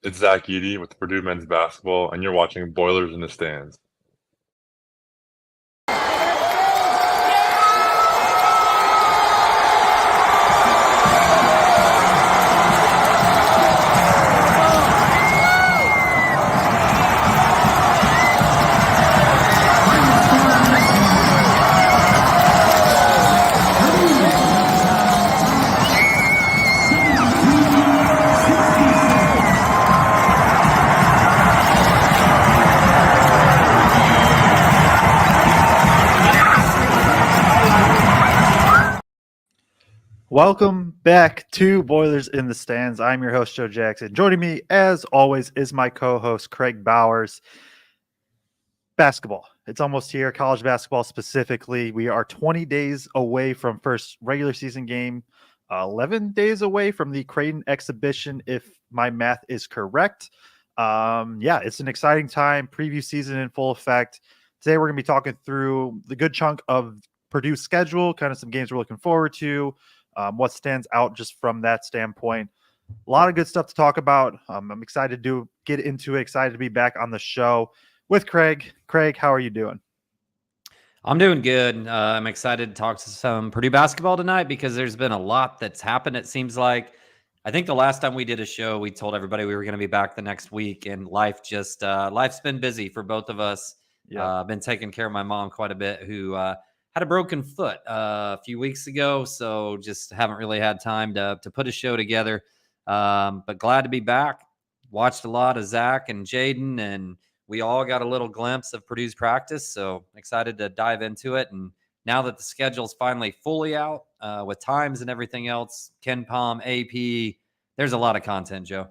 It's Zach Edey with Purdue men's basketball, and you're watching Boilers in the Stands. Welcome back to Boilers in the Stands. I'm your host, Joe Jackson. Joining me, as always, is my co-host, Kraig Bowers. Basketball. It's almost here. College basketball specifically. We are 20 days away from first regular season game, 11 days away from the Creighton exhibition, if my math is correct. It's an exciting time. Preview season in full effect. Today, we're going to be talking through the good chunk of Purdue's schedule, kind of some games we're looking forward to. What stands out just from that standpoint. A lot of good stuff to talk about. I'm excited to get into it, excited to be back on the show with Kraig. Kraig, how are you doing? I'm doing good. I'm excited to talk to some Purdue basketball tonight because there's been a lot that's happened, it seems like. I think the last time we did a show, we told everybody we were going to be back the next week, and life's been busy for both of us. I've been taking care of my mom quite a bit, who had a broken foot a few weeks ago, so just haven't really had time to put a show together. But glad to be back. Watched a lot of Zach and Jaden, and we all got a little glimpse of Purdue's practice, so excited to dive into it. And now that the schedule's finally fully out with times and everything else, Ken Palm, AP, there's a lot of content, Joe.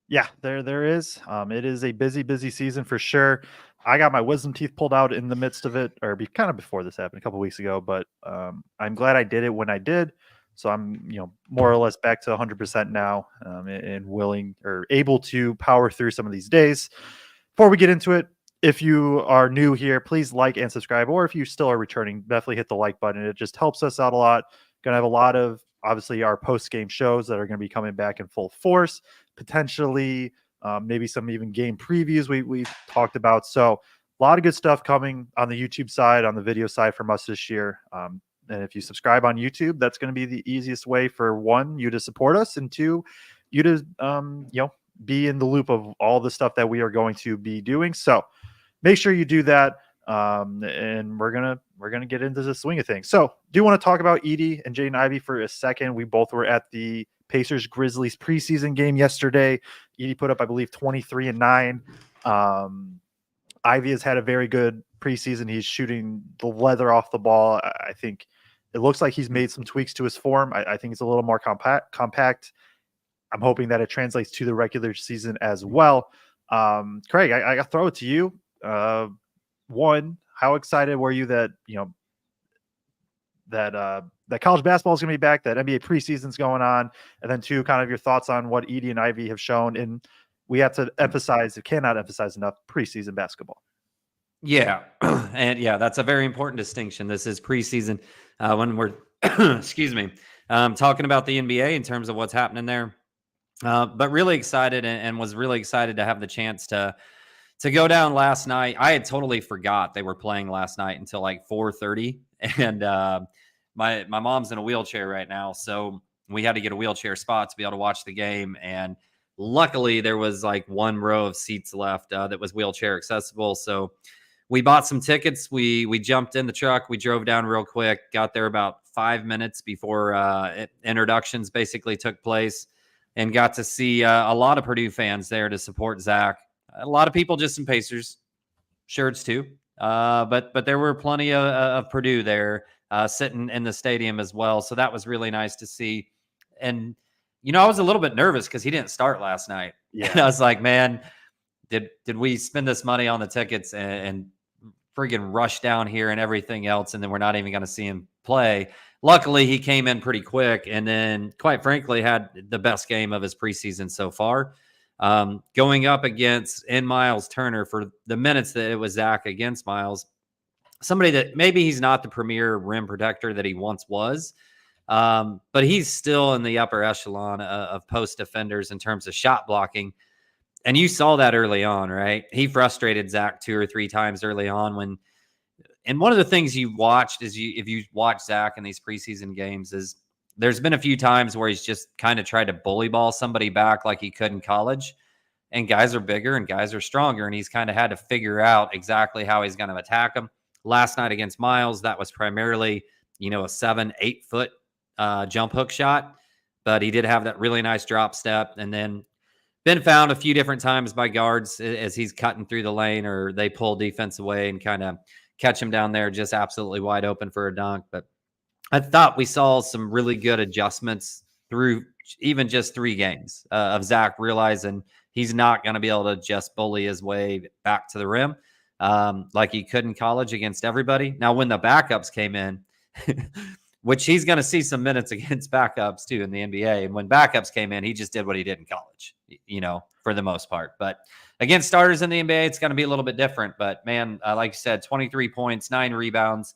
Yeah, there is. It is a busy season for sure. I got my wisdom teeth pulled out in the midst of it, or kind of before this happened a couple weeks ago, but I'm glad I did it when I did. So I'm, more or less back to 100% now, and willing or able to power through some of these days. Before we get into it, if you are new here, please like and subscribe, or if you still are returning, definitely hit the like button. It just helps us out a lot. Going to have a lot of, obviously, our post-game shows that are going to be coming back in full force, potentially maybe some even game previews we've talked about. So a lot of good stuff coming on the YouTube side, on the video side from us this year. And if you subscribe on YouTube, that's going to be the easiest way for, one, you to support us, and two, you to, be in the loop of all the stuff that we are going to be doing. So make sure you do that. And we're gonna get into the swing of things. So do you want to talk about Edey and Jaden Ivey for a second? We both were at the Pacers Grizzlies preseason game yesterday. Edey put up, I believe, 23 and 9. Ivey has had a very good preseason. He's shooting the leather off the ball. I think it looks like he's made some tweaks to his form. I think it's a little more compact. I'm hoping that it translates to the regular season as well. Kraig, I got to throw it to you. One, how excited were you that that college basketball is going to be back, that NBA preseason's going on, and then two, kind of your thoughts on what Edey and Ivey have shown in, we have to emphasize, it cannot emphasize enough, preseason basketball. Yeah, and yeah, that's a very important distinction. This is preseason when we're, excuse me, talking about the NBA in terms of what's happening there. But really excited and was really excited to have the chance to go down last night. I had totally forgot they were playing last night until like 4:30, and my mom's in a wheelchair right now, so we had to get a wheelchair spot to be able to watch the game. And luckily, there was like one row of seats left that was wheelchair accessible. So we bought some tickets. We jumped in the truck. We drove down real quick. Got there about 5 minutes before introductions basically took place, and got to see a lot of Purdue fans there to support Zach. A lot of people just in Pacers shirts too, but there were plenty of Purdue there sitting in the stadium as well. So that was really nice to see. And I was a little bit nervous because he didn't start last night. Yeah. And I was like, man, did we spend this money on the tickets and friggin' rush down here and everything else, and then we're not even going to see him play? Luckily, he came in pretty quick, and then, quite frankly, had the best game of his preseason so far. Going up against Miles Turner for the minutes that it was Zach against Miles, somebody that maybe he's not the premier rim protector that he once was, but he's still in the upper echelon of post defenders in terms of shot blocking. And you saw that early on, right? He frustrated Zach 2 or 3 times early on and one of the things you watched is if you watch Zach in these preseason games is there's been a few times where he's just kind of tried to bully ball somebody back like he could in college. And guys are bigger and guys are stronger. And he's kind of had to figure out exactly how he's going to attack them. Last night against Miles, that was primarily, a 7-8 foot jump hook shot. But he did have that really nice drop step. And then been found a few different times by guards as he's cutting through the lane or they pull defense away and kind of catch him down there just absolutely wide open for a dunk. But I thought we saw some really good adjustments through even just 3 games of Zach realizing he's not going to be able to just bully his way back to the rim like he could in college against everybody. Now, when the backups came in, which he's going to see some minutes against backups too in the NBA. And when backups came in, he just did what he did in college, for the most part. But against starters in the NBA, it's going to be a little bit different. But man, like you said, 23 points, 9 rebounds.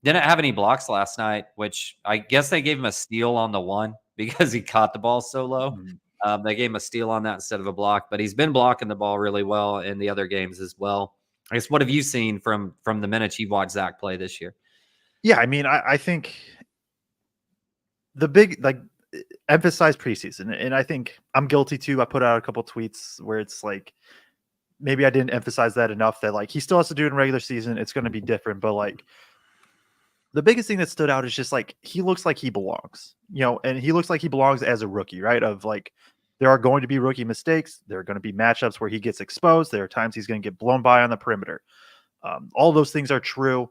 Didn't have any blocks last night, which I guess they gave him a steal on the one because he caught the ball so low. Mm-hmm. They gave him a steal on that instead of a block, but he's been blocking the ball really well in the other games as well. I guess, what have you seen from the minutes you've watched Zach play this year? Yeah, I mean, I think the big, emphasize preseason. And I think I'm guilty too. I put out a couple tweets where it's like, maybe I didn't emphasize that enough that he still has to do it in regular season. It's going to be different. But the biggest thing that stood out is just he looks like he belongs, and he looks like he belongs as a rookie, right? Of there are going to be rookie mistakes. There are going to be matchups where he gets exposed. There are times he's going to get blown by on the perimeter. All those things are true.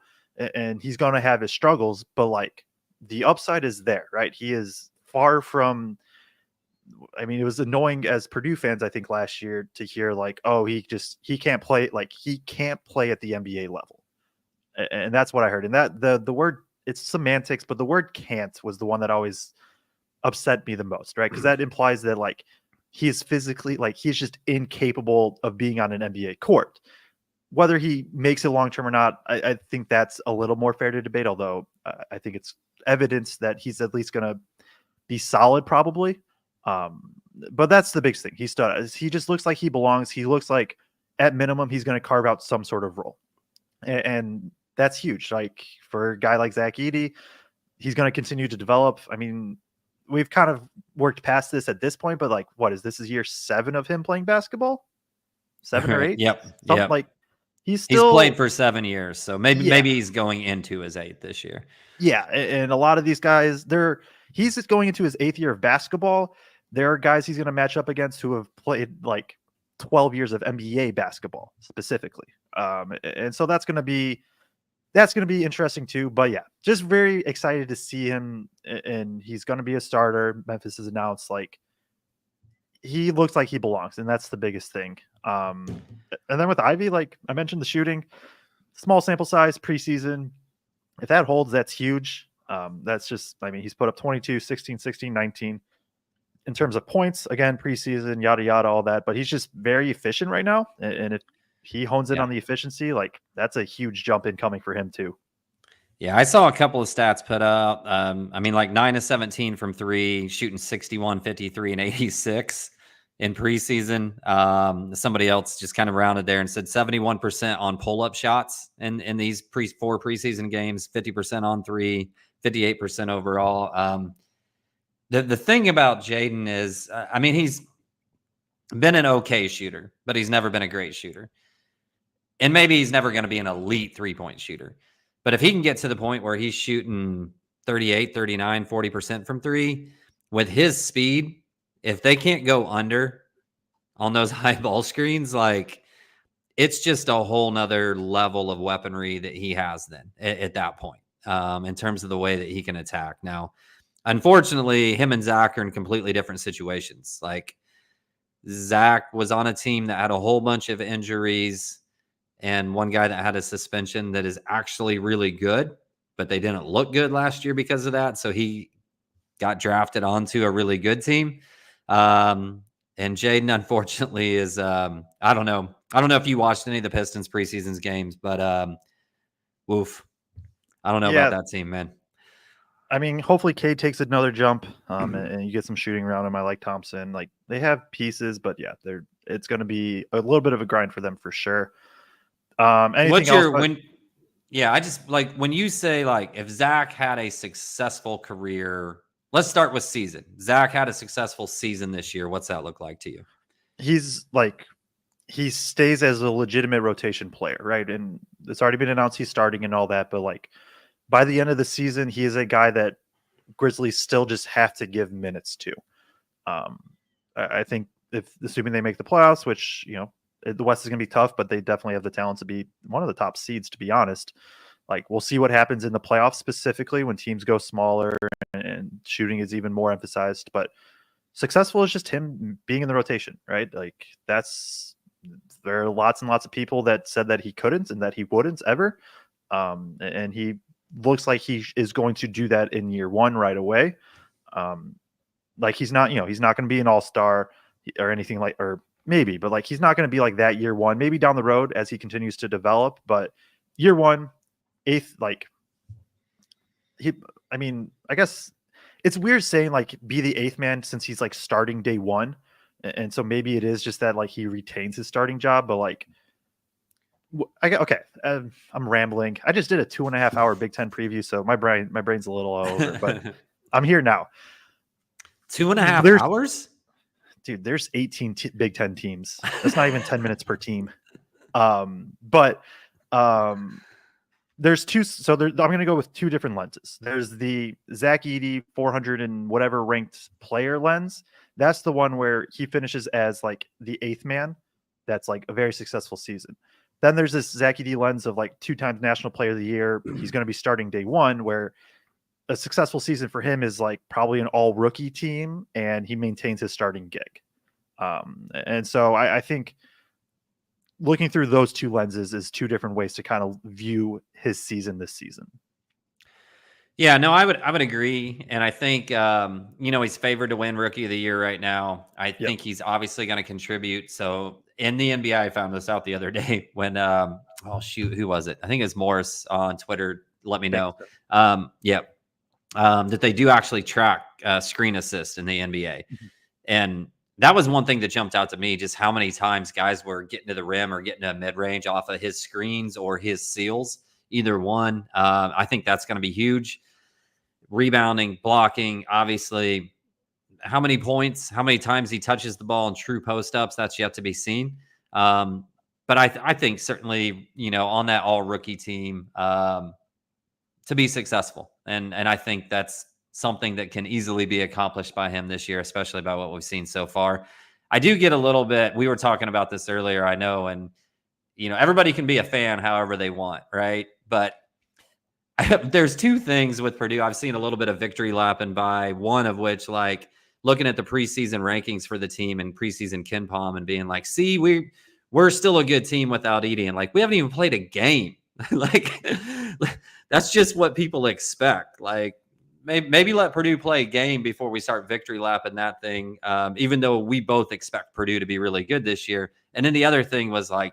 And he's going to have his struggles, but the upside is there, right? He is far from, it was annoying as Purdue fans, I think last year to hear oh, he can't play. He can't play at the NBA level. And that's what I heard. And that the word, it's semantics, but the word can't was the one that always upset me the most, right? Because that implies that he is physically, he's just incapable of being on an NBA court. Whether he makes it long-term or not, I think that's a little more fair to debate, although I think it's evidence that he's at least going to be solid probably. But that's the big thing. He just looks like he belongs. He looks like at minimum, he's going to carve out some sort of role. And that's huge. For a guy like Zach Edey, he's going to continue to develop. We've kind of worked past this at this point, but what is this is year 7 of him playing basketball? 7 or 8? Yep. He's played for 7 years, so maybe he's going into his 8th this year. Yeah, and a lot of these guys, he's just going into his 8th year of basketball. There are guys he's going to match up against who have played 12 years of NBA basketball specifically, and so that's going to be interesting too. But yeah, just very excited to see him, and he's going to be a starter. Memphis has announced he looks like he belongs, and that's the biggest thing. And then with Ivy, I mentioned, the shooting, small sample size, preseason. If that holds, that's huge. That's just, he's put up 22, 16, 16, 19 in terms of points. Again, preseason, yada, yada, all that. But he's just very efficient right now. And if he hones in on the efficiency, that's a huge jump in coming for him too. Yeah, I saw a couple of stats put up. 9 of 17 from 3, shooting 61, 53, and 86 in preseason. Somebody else just kind of rounded there and said 71% on pull-up shots in these 4 preseason games, 50% on 3, 58% overall. The thing about Jaden is, he's been an okay shooter, but he's never been a great shooter. And maybe he's never going to be an elite 3-point shooter. But if he can get to the point where he's shooting 38, 39, 40% from 3 with his speed, if they can't go under on those high ball screens, it's just a whole nother level of weaponry that he has then at that point, in terms of the way that he can attack. Now, unfortunately, him and Zach are in completely different situations. Zach was on a team that had a whole bunch of injuries and one guy that had a suspension that is actually really good, but they didn't look good last year because of that. So he got drafted onto a really good team. And Jaden, unfortunately, is I don't know if you watched any of the Pistons preseason games, but woof. I don't know about that team, man. Hopefully Cade takes another jump, and you get some shooting around him. I like Thompson. They have pieces, but yeah, it's going to be a little bit of a grind for them for sure. Anything else? I just like when you say like if Zach had a successful career, let's start with season. Zach had a successful season this year. What's that look like to you? He stays as a legitimate rotation player, right? And it's already been announced he's starting and all that, but like by the end of the season, he is a guy that Grizzlies still just have to give minutes to. I think if assuming they make the playoffs, which, you know, the West is going to be tough, but they definitely have the talent to be one of the top seeds, to be honest. Like, we'll see what happens in the playoffs specifically when teams go smaller and shooting is even more emphasized. But successful is just him being in the rotation, right? Like, there are lots and lots of people that said that he couldn't and that he wouldn't ever. And he looks like he is going to do that in year one right away. Like, he's not going to be an all-star or anything like, or maybe, but like, he's not going to be like that year one, maybe down the road as he continues to develop, but year one, eighth, like I guess it's weird saying like be the eighth man since he's like starting day one. And so maybe it is just that like he retains his starting job, but like, I'm rambling. I just did a 2.5 hour Big Ten preview. So my brain's a little all over, but I'm here now. 2.5 hours? Dude, there's 18 Big Ten teams. That's not even 10 minutes per team. But there's two. So I'm going to go with two different lenses. There's the Zach Edey 400 and whatever ranked player lens. That's the one where he finishes as like the eighth man. That's like a very successful season. Then there's this Zach Edey lens of like 2 times National Player of the Year. He's going to be starting day one, where a successful season for him is like probably an all rookie team and he maintains his starting gig. And so I think looking through those two lenses is two different ways to kind of view his season this season. Yeah, no, I would agree. And I think, he's favored to win Rookie of the Year right now. I think he's obviously going to contribute. So in the NBA, I found this out the other day when, who was it? I think it's Morris on Twitter. Let me know. That they do actually track screen assist in the NBA. Mm-hmm. And that was one thing that jumped out to me, just how many times guys were getting to the rim or getting to mid-range off of his screens or his seals, either one. I think that's going to be huge. Rebounding, blocking, obviously, how many points, how many times he touches the ball in true post-ups, that's yet to be seen. But I think certainly, on that all-rookie team, to be successful. And I think that's something that can easily be accomplished by him this year, especially by what we've seen so far. I do get a little bit, we were talking about this earlier, I know, and, everybody can be a fan however they want, right? But there's two things with Purdue. I've seen a little bit of victory lapping by, one of which, like, looking at the preseason rankings for the team and preseason KenPom and being like, see, we're still a good team without Edey. And like, we haven't even played a game. Like, that's just what people expect. Like, maybe let Purdue play a game before we start victory lapping that thing, even though we both expect Purdue to be really good this year. And then the other thing was like,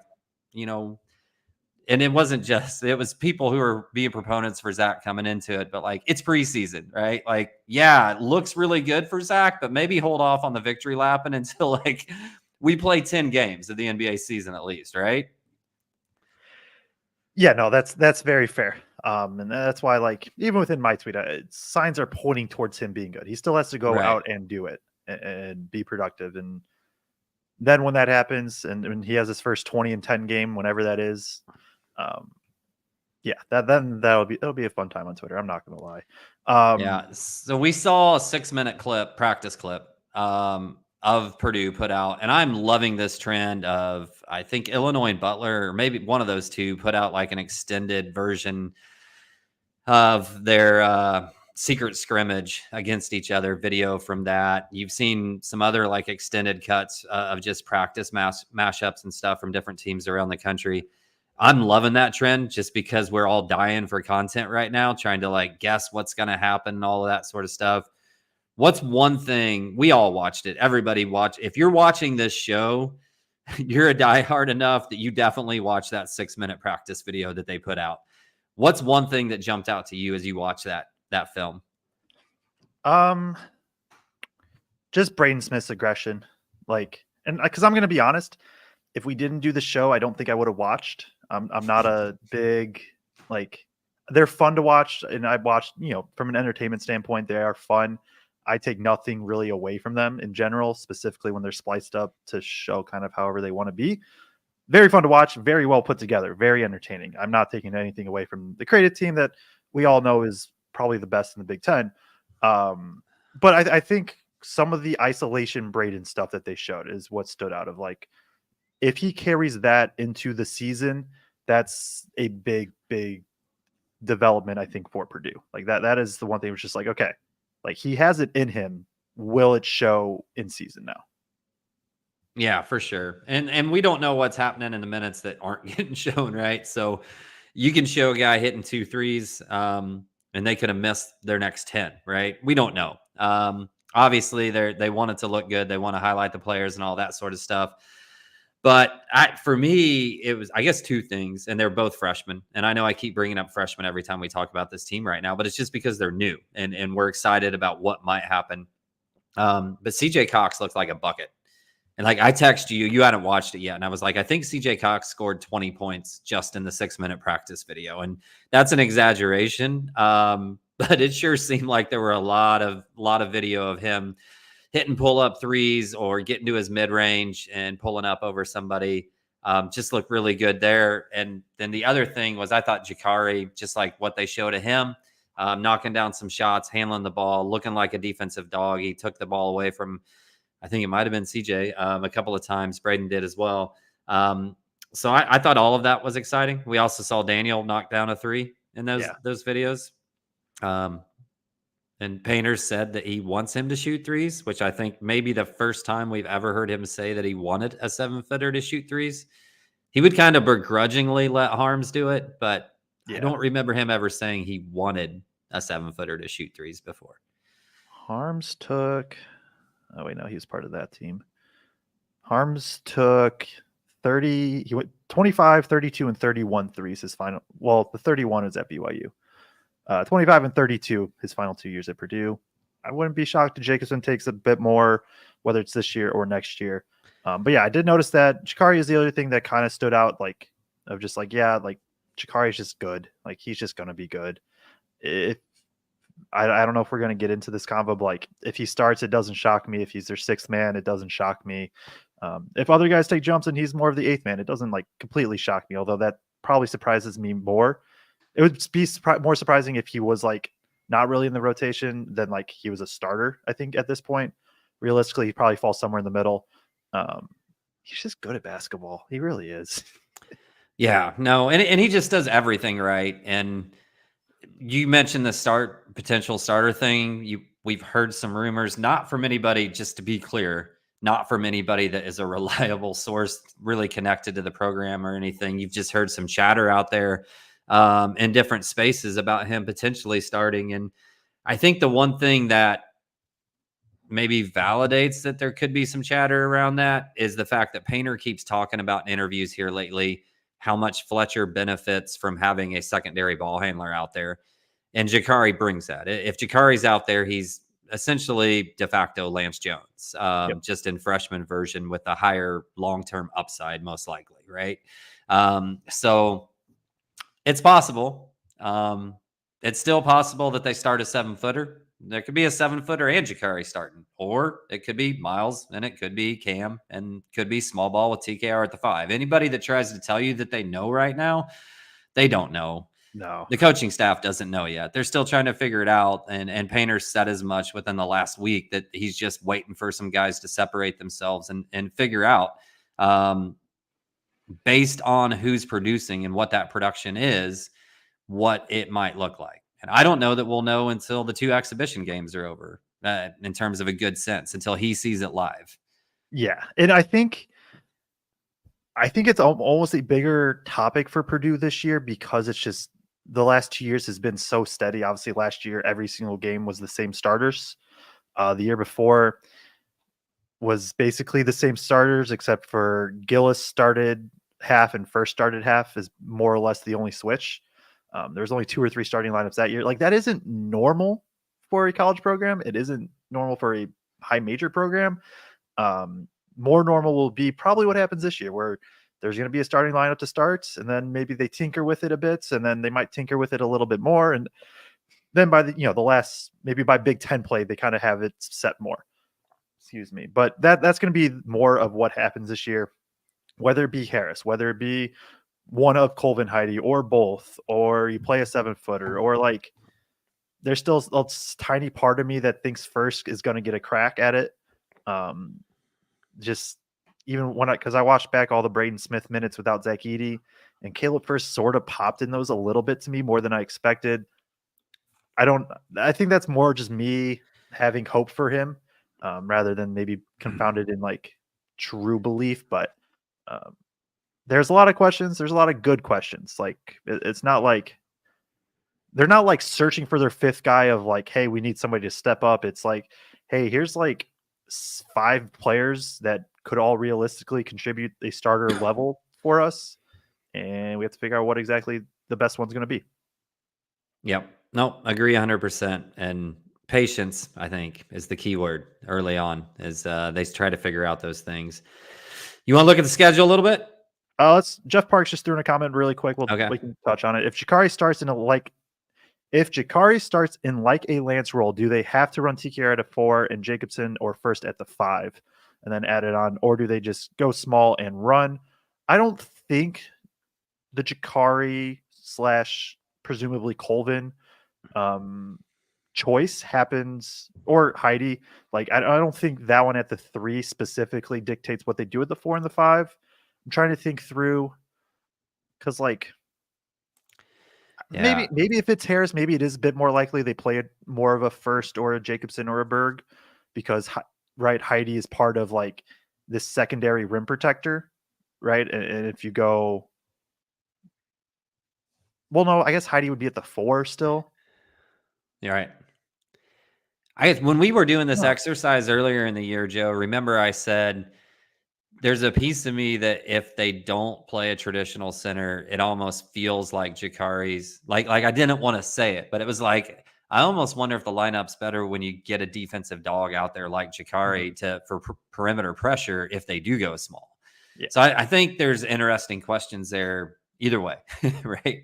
and it wasn't just, it was people who are being proponents for Zach coming into it, but like, it's preseason, right? Like, yeah, it looks really good for Zach, but maybe hold off on the victory lapping until like we play 10 games of the NBA season at least, right? Yeah, no, that's very fair. And that's why, like, even within my tweet, signs are pointing towards him being good. He still has to go out and do it and be productive. And then when that happens, and when he has his first 20-10 game, whenever that is, it'll be a fun time on Twitter. I'm not going to lie. So we saw a 6-minute practice clip, of Purdue put out, and I'm loving this trend of, I think Illinois and Butler, or maybe one of those two, put out like an extended version of their secret scrimmage against each other video from that. You've seen some other like extended cuts of just practice mashups and stuff from different teams around the country. I'm loving that trend just because we're all dying for content right now, trying to like guess what's going to happen and all of that sort of stuff. What's one thing, we all watched it, everybody watched. If you're watching this show, you're a diehard enough that you definitely watch that 6-minute practice video that they put out. What's one thing that jumped out to you as you watch that film? Just Braden Smith's aggression. Like, And because I'm going to be honest, if we didn't do the show, I don't think I would have watched. I'm not a big, like, they're fun to watch, and I've watched, from an entertainment standpoint, they are fun. I take nothing really away from them in general, specifically when they're spliced up to show kind of however they want to be. Very fun to watch, very well put together, very entertaining. I'm not taking anything away from the creative team that we all know is probably the best in the Big Ten. But I think some of the isolation Braden stuff that they showed is what stood out of, like, if he carries that into the season, that's a big, big development, I think, for Purdue. Like that is the one thing was just like, okay, like he has it in him. Will it show in season now? Yeah, for sure. And we don't know what's happening in the minutes that aren't getting shown, right? So you can show a guy hitting 2 threes, and they could have missed their next 10, right? We don't know. Obviously, they want it to look good. They want to highlight the players and all that sort of stuff. But for me, it was, I guess, 2 things, and they're both freshmen. And I know I keep bringing up freshmen every time we talk about this team right now, but it's just because they're new, and we're excited about what might happen. But CJ Cox looked like a bucket. And like I texted you, you hadn't watched it yet. And I was like, I think CJ Cox scored 20 points just in the 6-minute practice video. And that's an exaggeration. But it sure seemed like there were a lot of video of him hitting pull-up threes or getting to his mid-range and pulling up over somebody. Just looked really good there. And then the other thing was I thought Jakari, just like what they showed of him, knocking down some shots, handling the ball, looking like a defensive dog. He took the ball away from, I think it might have been CJ a couple of times. Braden did as well. So I thought all of that was exciting. We also saw Daniel knock down a 3 in those videos. And Painter said that he wants him to shoot threes, which I think maybe the first time we've ever heard him say that he wanted a 7-footer to shoot threes. He would kind of begrudgingly let Harms do it, but I don't remember him ever saying he wanted a 7-footer to shoot threes before. Harms took, oh wait, no, he was part of that team. Harms took 30, he went 25, 32, and 31 threes his final. Well, the 31 is at BYU. 25 and 32 his final 2 years at Purdue. I wouldn't be shocked if Jacobson takes a bit more, whether it's this year or next year. But yeah, I did notice that Jakari is the other thing that kind of stood out, like, of just like, yeah, like Jakari is just good. Like he's just going to be good. I don't know if we're going to get into this combo, but like if he starts, it doesn't shock me. If he's their 6th man, it doesn't shock me. If other guys take jumps and he's more of the 8th man, it doesn't like completely shock me, although that probably surprises me more. It would be more surprising if he was like not really in the rotation than like he was a starter. I think at this point, realistically, he probably falls somewhere in the middle. He's just good at basketball. He really is. Yeah, no, and he just does everything right. And you mentioned the potential starter thing. We've heard some rumors, not from anybody, just to be clear, not from anybody that is a reliable source really connected to the program or anything. You've just heard some chatter out there in different spaces about him potentially starting. And I think the one thing that maybe validates that there could be some chatter around that is the fact that Painter keeps talking about in interviews here lately how much Fletcher benefits from having a secondary ball handler out there. And Jakari brings that. If Jakari's out there, he's essentially de facto Lance Jones, just in freshman version with a higher long-term upside, most likely, right? So it's possible. It's still possible that they start a 7-footer. There could be a 7-footer and Jakari starting, or it could be Miles and it could be Cam and could be small ball with TKR at the 5. Anybody that tries to tell you that they know right now, they don't know. No, the coaching staff doesn't know yet. They're still trying to figure it out. And Painter said as much within the last week that he's just waiting for some guys to separate themselves and figure out based on who's producing and what that production is, what it might look like. And I don't know that we'll know until the 2 exhibition games are over in terms of a good sense, until he sees it live. Yeah. And I think it's almost a bigger topic for Purdue this year because it's just the last 2 years has been so steady. Obviously, last year, every single game was the same starters. The year before was basically the same starters, except for Gillis started half and First started half is more or less the only switch. There's only 2 or 3 starting lineups that year. Like that isn't normal for a college program. It isn't normal for a high major program. more normal will be probably what happens this year, where there's going to be a starting lineup to start, and then maybe they tinker with it a bit, and then they might tinker with it a little bit more, and then by the last, maybe by Big Ten play, they kind of have it set more. Excuse me, but that's going to be more of what happens this year, whether it be Harris, whether it be one of Colvin Heide or both, or you play a 7-footer, or like there's still a tiny part of me that thinks First is going to get a crack at it. Just even because I watched back all the Braden Smith minutes without Zach Edey, and Caleb First sort of popped in those a little bit to me more than I expected. I think that's more just me having hope for him, rather than maybe confounded in like true belief. But there's a lot of questions. There's a lot of good questions. Like it's not like they're not like searching for their fifth guy of like, hey, we need somebody to step up. It's like, hey, here's like 5 players that could all realistically contribute a starter level for us, and we have to figure out what exactly the best one's going to be. Yep. No, agree 100%. And patience, I think, is the key word early on, as they try to figure out those things. You want to look at the schedule a little bit? Jeff Parks just threw in a comment really quick. We can touch on it. If Jakari starts in like a Lance role, do they have to run TKR at a 4 and Jacobson or First at the 5 and then add it on, or do they just go small and run? I don't think the Jakari / presumably Colvin choice happens, or Heide. Like I don't think that one at the 3 specifically dictates what they do at the 4 and the 5. I'm trying to think through, because like maybe if it's Harris, maybe it is a bit more likely they play more of a First or a Jacobson or a Berg, because Heide is part of like this secondary rim protector, right? And if you go, well, no, I guess Heide would be at the 4 still. You're right. I guess when we were doing this exercise earlier in the year, Joe, remember I said there's a piece of me that if they don't play a traditional center, it almost feels like Jakari's like I didn't want to say it, but it was like I almost wonder if the lineup's better when you get a defensive dog out there like Jakari for perimeter pressure if they do go small. Yeah. So I think there's interesting questions there either way, right?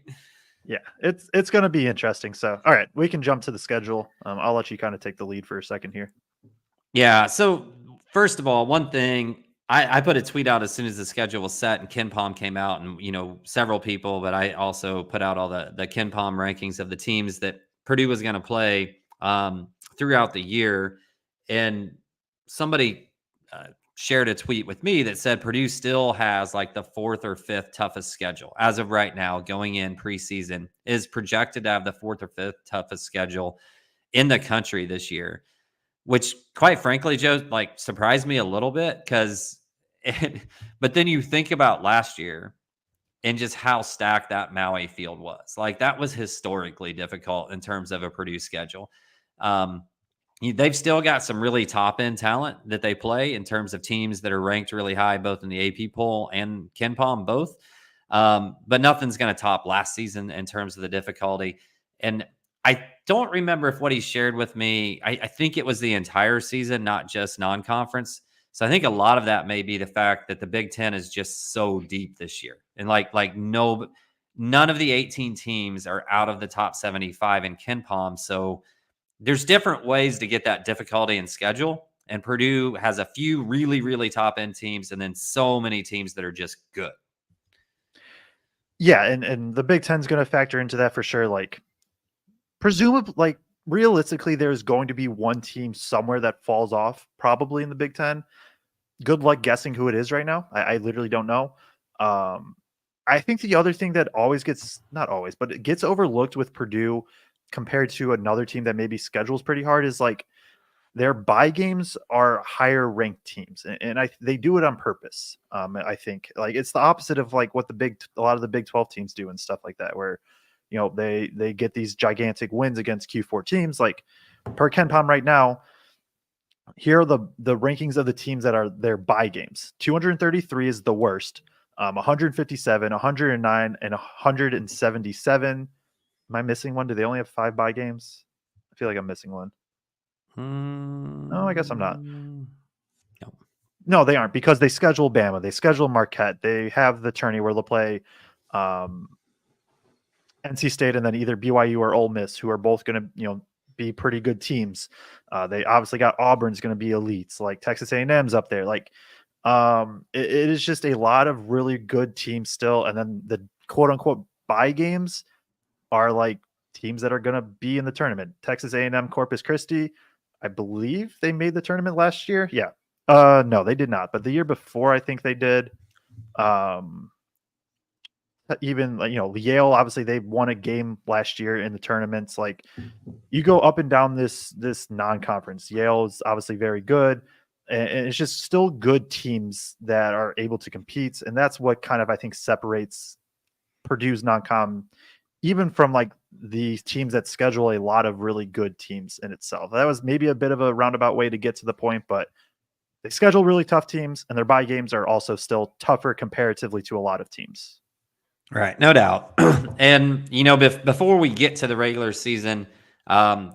Yeah, it's going to be interesting. So, all right, we can jump to the schedule. I'll let you kind of take the lead for a second here. Yeah. So first of all, one thing, I put a tweet out as soon as the schedule was set, and KenPom came out, and several people, but I also put out all the KenPom rankings of the teams that Purdue was going to play throughout the year, and somebody shared a tweet with me that said Purdue still has like the 4th or 5th toughest schedule as of right now. Going in preseason is projected to have the 4th or 5th toughest schedule in the country this year, which quite frankly, Joe, like surprised me a little bit but then you think about last year and just how stacked that Maui field was. Like that was historically difficult in terms of a Purdue schedule. They've still got some really top end talent that they play in terms of teams that are ranked really high, both in the AP poll and KenPom both. But nothing's going to top last season in terms of the difficulty. And I don't remember if what he shared with me, I think it was the entire season, not just non-conference. So I think a lot of that may be the fact that the Big Ten is just so deep this year. And none of the 18 teams are out of the top 75 in KenPom. So there's different ways to get that difficulty in schedule. And Purdue has a few really, really top end teams, and then so many teams that are just good. Yeah. And the Big Ten's going to factor into that for sure. Like, presumably, like realistically, there's going to be one team somewhere that falls off, probably in the Big Ten. Good luck guessing who it is right now. I literally don't know. I think the other thing that always gets, not always, but it gets overlooked with Purdue compared to another team that maybe schedules pretty hard is like their bye games are higher ranked teams, and they do it on purpose. I think like it's the opposite of like what a lot of the Big 12 teams do and stuff like that, where they get these gigantic wins against Q4 teams. Like per KenPom right now, here are the rankings of the teams that are their bye games. 233 is the worst. 157, 109, and 177. Am I missing one? Do they only have 5 bye games? I feel like I'm missing one. No, I guess I'm not. No. No, they aren't, because they schedule Bama, they schedule Marquette, they have the tourney where they'll play NC State and then either BYU or Ole Miss, who are both going to be pretty good teams. They obviously got Auburn's going to be elites, like Texas A&M's up there. Like it is just a lot of really good teams still, and then the quote unquote bye games are like teams that are going to be in the tournament. Texas A&M Corpus Christi, I believe they made the tournament last year. Yeah. No, they did not. But the year before, I think they did. Even Yale, obviously they won a game last year in the tournaments. Like you go up and down this non-conference. Yale is obviously very good, and it's just still good teams that are able to compete. And that's what kind of, I think, separates Purdue's non-com even from like the teams that schedule a lot of really good teams in itself. That was maybe a bit of a roundabout way to get to the point, but they schedule really tough teams, and their bye games are also still tougher comparatively to a lot of teams. Right, no doubt. And before we get to the regular season,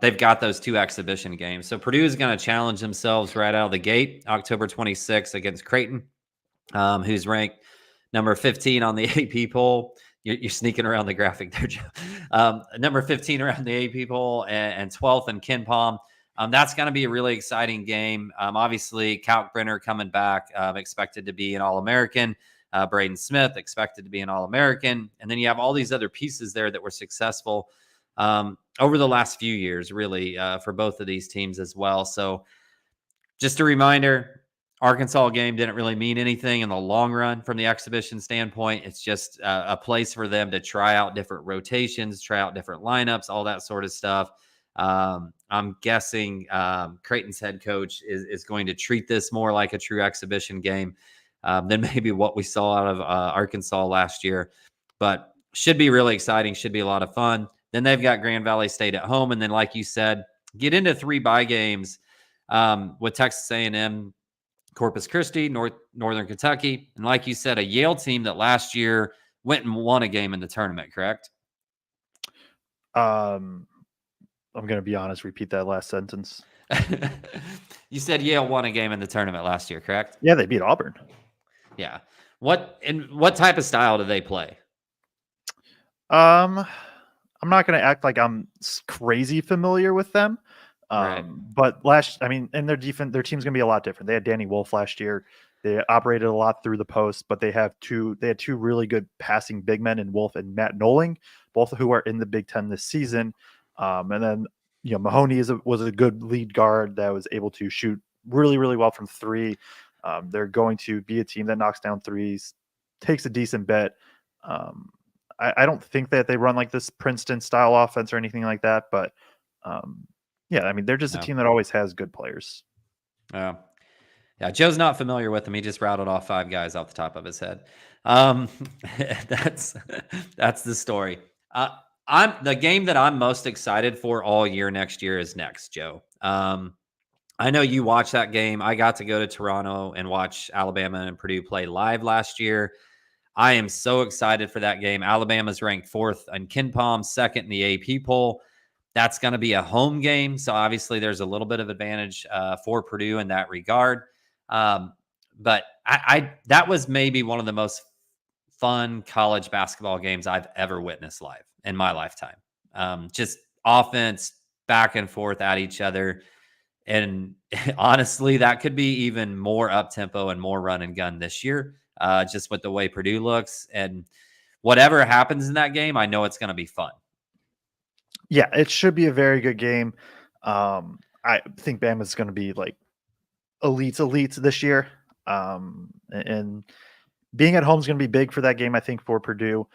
they've got those 2 exhibition games. So Purdue is going to challenge themselves right out of the gate, October 26th against Creighton, who's ranked number 15 on the AP poll. You're sneaking around the graphic there, Joe. Number 15 around the AP poll and 12th in Ken Palm. That's going to be a really exciting game. Obviously, Kaufman-Renn coming back, expected to be an All-American. Braden Smith expected to be an All-American. And then you have all these other pieces there that were successful over the last few years, really, for both of these teams as well. So just a reminder, Arkansas game didn't really mean anything in the long run from the exhibition standpoint. It's just a place for them to try out different rotations, try out different lineups, all that sort of stuff. I'm guessing Creighton's head coach is going to treat this more like a true exhibition game than maybe what we saw out of Arkansas last year. But should be really exciting, should be a lot of fun. Then they've got Grand Valley State at home. And then, like you said, get into 3 bye games with Texas A&M, Corpus Christi, Northern Kentucky. And like you said, a Yale team that last year went and won a game in the tournament, correct? I'm going to be honest, repeat that last sentence. You said Yale won a game in the tournament last year, correct? Yeah, they beat Auburn. Yeah. What type of style do they play? I'm not going to act like I'm crazy familiar with them. Right. But and their defense, their team's going to be a lot different. They had Danny Wolf last year. They operated a lot through the post, but they had 2 really good passing big men in Wolf and Matt Noling, both of who are in the Big Ten this season. And then, Mahoney was a good lead guard that was able to shoot really, really well from 3. They're going to be a team that knocks down threes, takes a decent bet. I don't think that they run like this Princeton style offense or anything like that, but they're just a team that always has good players. Yeah, Joe's not familiar with them. He just rattled off 5 guys off the top of his head. That's the story. The game that I'm most excited for all year next year is next, Joe. I know you watched that game. I got to go to Toronto and watch Alabama and Purdue play live last year. I am so excited for that game. Alabama's ranked 4th in Ken Palm, 2nd in the AP poll. That's going to be a home game. So obviously there's a little bit of advantage for Purdue in that regard. But that was maybe one of the most fun college basketball games I've ever witnessed live in my lifetime. Just offense back and forth at each other. And honestly, that could be even more up-tempo and more run and gun this year, just with the way Purdue looks. And whatever happens in that game, I know it's going to be fun. Yeah, it should be a very good game. I think Bama's going to be like elites this year. And being at home is going to be big for that game, I think, for Purdue.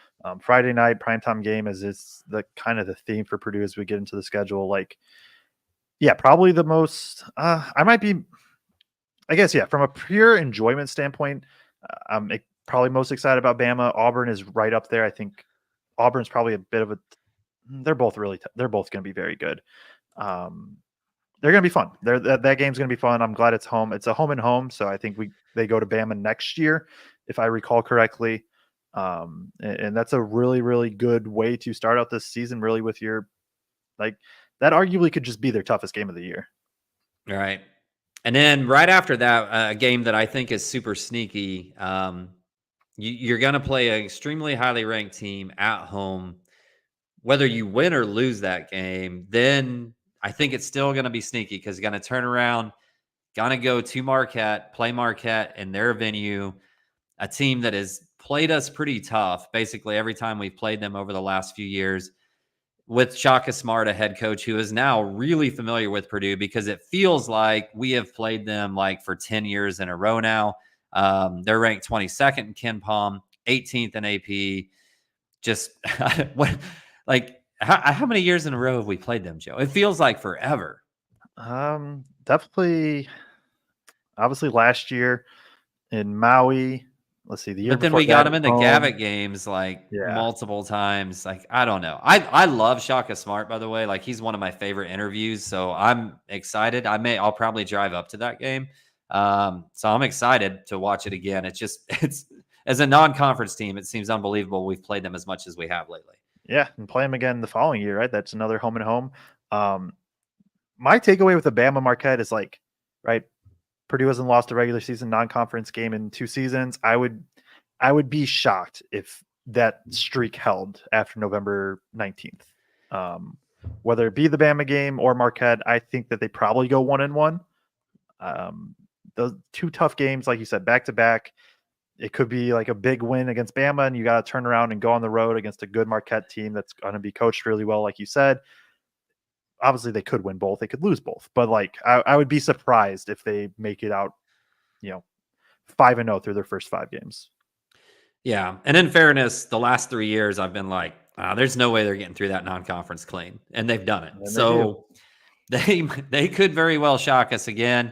Friday night primetime game is the kind of the theme for Purdue as we get into the schedule. Like, yeah, probably the most. From a pure enjoyment standpoint, I'm probably most excited about Bama. Auburn is right up there. I think Auburn's probably a bit of a. They're both going to be very good. They're going to be fun. That game's going to be fun. I'm glad it's home. It's a home and home, so I think they go to Bama next year, if I recall correctly. And that's a really, really good way to start out this season, really, with your that arguably could just be their toughest game of the year. All right. And then right after that, a game that I think is super sneaky. You're going to play an extremely highly ranked team at home. Whether you win or lose that game, then I think it's still going to be sneaky because you're going to turn around, going to go to Marquette, play Marquette in their venue, a team that has played us pretty tough basically every time we've played them over the last few years, with Shaka Smart, a head coach who is now really familiar with Purdue, because it feels like we have played them like for 10 years in a row now. They're ranked 22nd in KenPom, 18th in AP. Just what, like, how many years in a row have we played them, Joe? It feels like forever. Definitely. Obviously, last year in Maui. Let's see, the year But then before we got that him at in the home. Gavitt games like Yeah. multiple times. Like, I don't know. I love Shaka Smart, by the way. Like, he's one of my favorite interviews. So I'm excited. I'll probably drive up to that game. So I'm excited to watch it again. It's as a non-conference team, it seems unbelievable we've played them as much as we have lately. Yeah, and play them again the following year, right? That's another home and home. My takeaway with the Bama Marquette is like, right, Purdue hasn't lost a regular season non-conference game in 2 seasons. I would be shocked if that streak held after November 19th. Whether it be the Bama game or Marquette, I think that they probably go 1-1. Those 2 tough games, like you said, back to back. It could be like a big win against Bama, and you got to turn around and go on the road against a good Marquette team that's going to be coached really well, like you said. Obviously, they could win both. They could lose both. But like, I would be surprised if they make it out, 5-0 through their first 5 games. Yeah. And in fairness, the last 3 years, I've been like, there's no way they're getting through that non-conference clean. And they've done it. And So they could very well shock us again.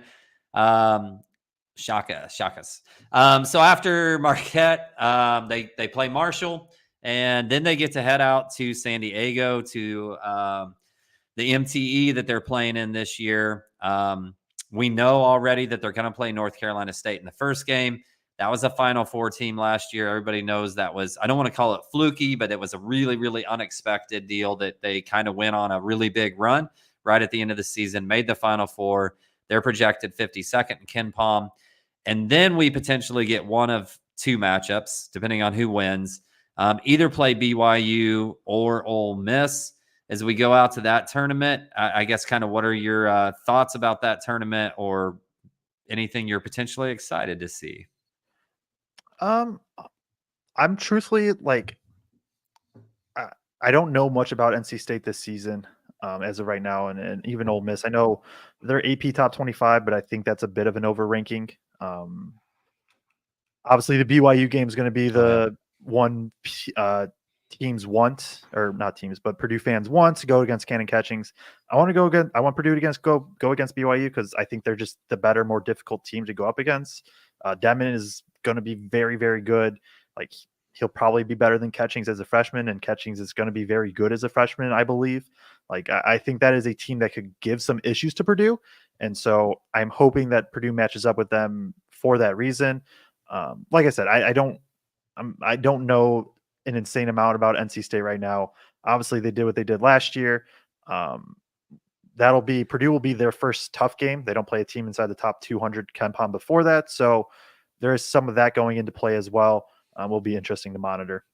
Shock us. So after Marquette, they play Marshall, and then they get to head out to San Diego to the MTE that they're playing in this year. We know already that they're going to play North Carolina State in the first game. That was a Final Four team last year. Everybody knows that was, I don't want to call it fluky, but it was a really, really unexpected deal that they kind of went on a really big run right at the end of the season, made the Final Four. They're projected 52nd in KenPom. And then we potentially get one of 2 matchups, depending on who wins. Either play BYU or Ole Miss. As we go out to that tournament, I guess kind of what are your thoughts about that tournament, or anything you're potentially excited to see? I'm truthfully like, I don't know much about NC State this season as of right now, and even Ole Miss. I know they're AP top 25, but I think that's a bit of an overranking. Obviously, the BYU game is going to be the one teams want, or not teams, but Purdue fans want to go against Cannon Catchings. I want Purdue to go against BYU because I think they're just the better, more difficult team to go up against. Demon is going to be very, very good. Like, he'll probably be better than Catchings as a freshman, and Catchings is going to be very good as a freshman, I believe. Like, I think that is a team that could give some issues to Purdue, and so I'm hoping that Purdue matches up with them for that reason. Like I said, I don't know an insane amount about NC State right now. Obviously, they did what they did last year. Purdue will be their first tough game. They don't play a team inside the top 200 KenPom before that, so there is some of that going into play as well. Will be interesting to monitor.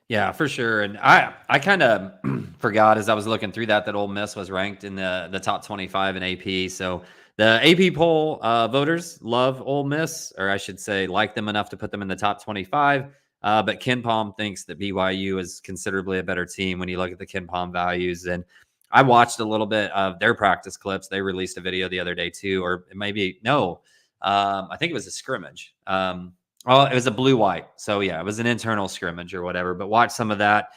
Yeah, for sure. And I kind of forgot as I was looking through that Ole Miss was ranked in the top 25 in AP. So the AP poll voters love Ole Miss, or I should say like them enough to put them in the top 25. But KenPom thinks that BYU is considerably a better team when you look at the KenPom values. And I watched a little bit of their practice clips. They released a video the other day too, or maybe no, I think it was a scrimmage. Well, it was a blue-white. So, yeah, it was an internal scrimmage or whatever. But watch some of that.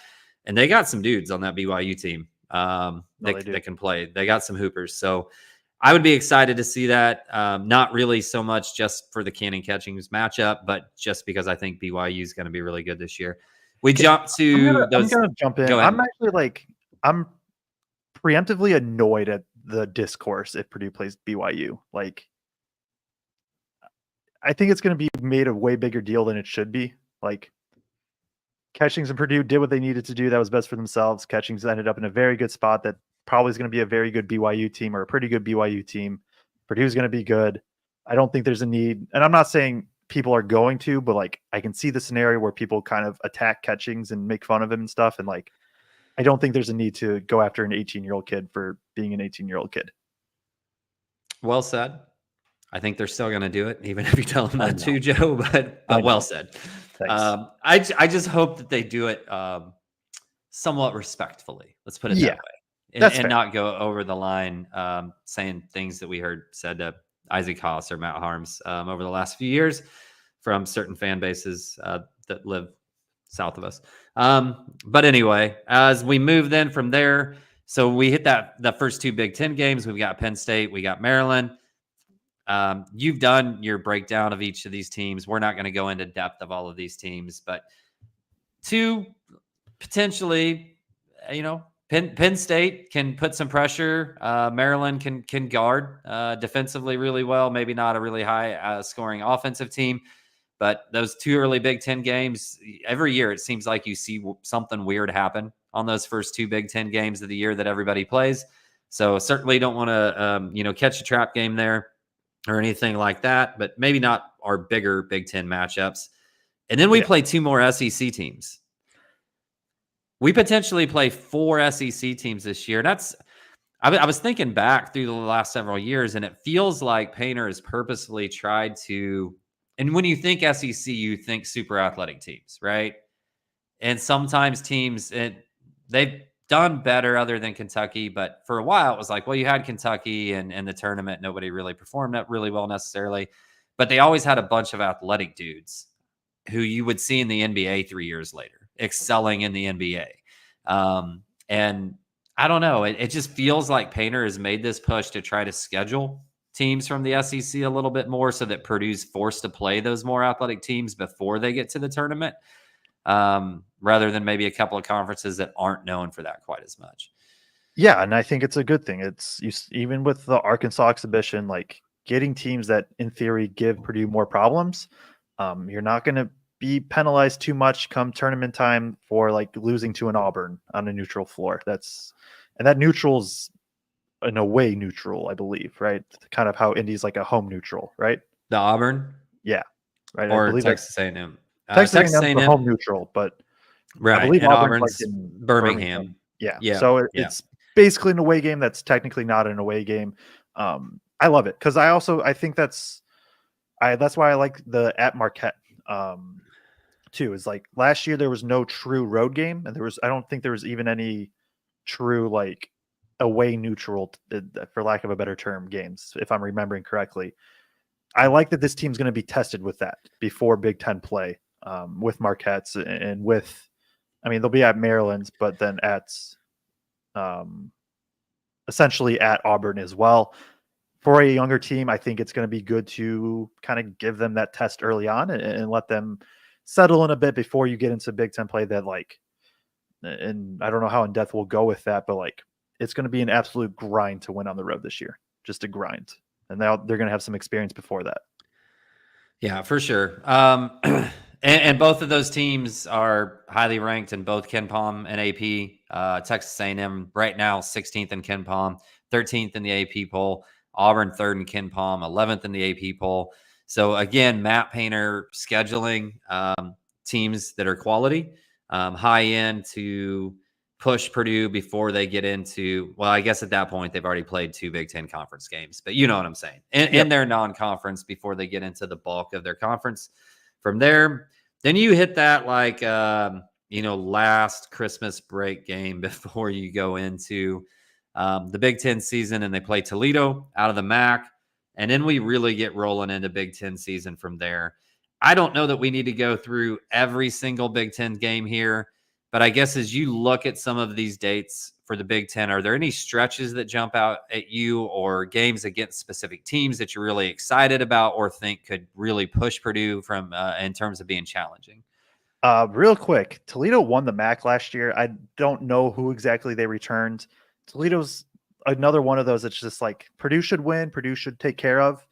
And they got some dudes on that BYU team that can play. They got some hoopers. So, I would be excited to see that. Not really so much just for the Cannon Catchings matchup, but just because I think BYU is going to be really good this year. We jump to those. I'm going to jump in. I'm actually I'm preemptively annoyed at the discourse if Purdue plays BYU. Like, I think it's going to be made a way bigger deal than it should be. Like, Catchings and Purdue did what they needed to do. That was best for themselves. Catchings ended up in a very good spot that probably is going to be a very good BYU team, or a pretty good BYU team. Purdue's going to be good. I don't think there's a need, and I'm not saying people are going to, but like I can see the scenario where people kind of attack Catchings and make fun of him and stuff, and like I don't think there's a need to go after an 18-year-old kid for being an 18-year-old kid. Well said. I think they're still going to do it, even if you tell them that too, Joe. But well said. I just hope that they do it somewhat respectfully. Let's put it that way, and not go over the line, saying things that we heard said to Isaac Haas or Matt Harms over the last few years from certain fan bases that live south of us. But anyway, as we move then from there, so we hit the first two Big Ten games. We've got Penn State, we got Maryland. You've done your breakdown of each of these teams. We're not going to go into depth of all of these teams, but two potentially, Penn State can put some pressure. Maryland can guard defensively really well. Maybe not a really high scoring offensive team, but those two early Big Ten games, every year it seems like you see something weird happen on those first two Big Ten games of the year that everybody plays. So certainly don't want to catch a trap game there or anything like that, but maybe not our bigger Big Ten matchups. And then we play two more SEC teams. We potentially play 4 SEC teams this year. I was thinking back through the last several years, and it feels like Painter has purposefully tried to, and when you think SEC, you think super athletic teams, right? And sometimes teams, they've done better other than Kentucky, but for a while it was like, well, you had Kentucky and the tournament, nobody really performed that really well necessarily, but they always had a bunch of athletic dudes who you would see in the NBA 3 years later, excelling in the NBA. And I don't know, it just feels like Painter has made this push to try to schedule teams from the SEC a little bit more so that Purdue's forced to play those more athletic teams before they get to the tournament. Rather than maybe a couple of conferences that aren't known for that quite as much. Yeah, and I think it's a good thing. Even with the Arkansas exhibition, like getting teams that in theory give Purdue more problems. You're not going to be penalized too much come tournament time for like losing to an Auburn on a neutral floor. And that neutral's an away neutral, I believe, right? Kind of how Indy's like a home neutral, right? The Auburn, yeah, right. Or I believe Texas A&M. Texas A&M is a home neutral, but right, I believe and Auburn's Auburn's like in Birmingham. Yeah. So it's basically an away game that's technically not an away game. I love it because I think that's why I like the at Marquette too. Is like last year there was no true road game, and I don't think there was even any true like away neutral, for lack of a better term, games, if I'm remembering correctly. I like that this team's going to be tested with that before Big Ten play, with Marquette's and with, I mean, they'll be at Maryland's, but then at essentially at Auburn as well. For a younger team, I think it's going to be good to kind of give them that test early on and let them settle in a bit before you get into Big Ten play. That like, and I don't know how in depth we'll go with that, but like it's going to be an absolute grind to win on the road this year, just a grind. And now they're going to have some experience before that. Yeah, for sure. And both of those teams are highly ranked in both KenPom and AP. Texas A&M right now 16th in KenPom, 13th in the AP poll. Auburn 3rd in KenPom, 11th in the AP poll. So again, Matt Painter scheduling teams that are quality, high end to push Purdue before they get into, well, I guess at that point they've already played 2 Big Ten conference games, but you know what I'm saying. In their non-conference before they get into the bulk of their conference. From there, then you hit that like, last Christmas break game before you go into the Big Ten season, and they play Toledo out of the MAC. And then we really get rolling into Big Ten season from there. I don't know that we need to go through every single Big Ten game here, but I guess as you look at some of these dates for the Big Ten, are there any stretches that jump out at you or games against specific teams that you're really excited about or think could really push Purdue from in terms of being challenging? Real quick, Toledo won the MAC last year. I don't know who exactly they returned. Toledo's another one of those that's just like Purdue should win, Purdue should take care of.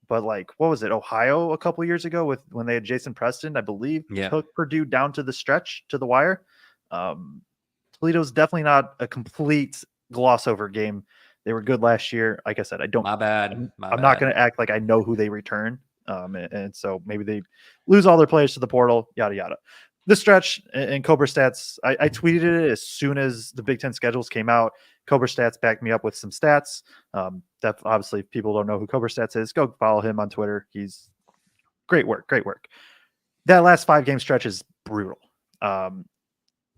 But like, what was it? Ohio a couple years ago when they had Jason Preston, I believe, took Purdue down to the stretch, to the wire. Toledo's definitely not a complete gloss over game. They were good last year. Like I said, My bad. I'm not going to act like I know who they return. And so maybe they lose all their players to the portal, yada, yada. This stretch and Cobra Stats, I tweeted it as soon as the Big Ten schedules came out. Cobra Stats backed me up with some stats. That obviously, if people don't know who Cobra Stats is, go follow him on Twitter. He's great work. That last 5-game stretch is brutal. And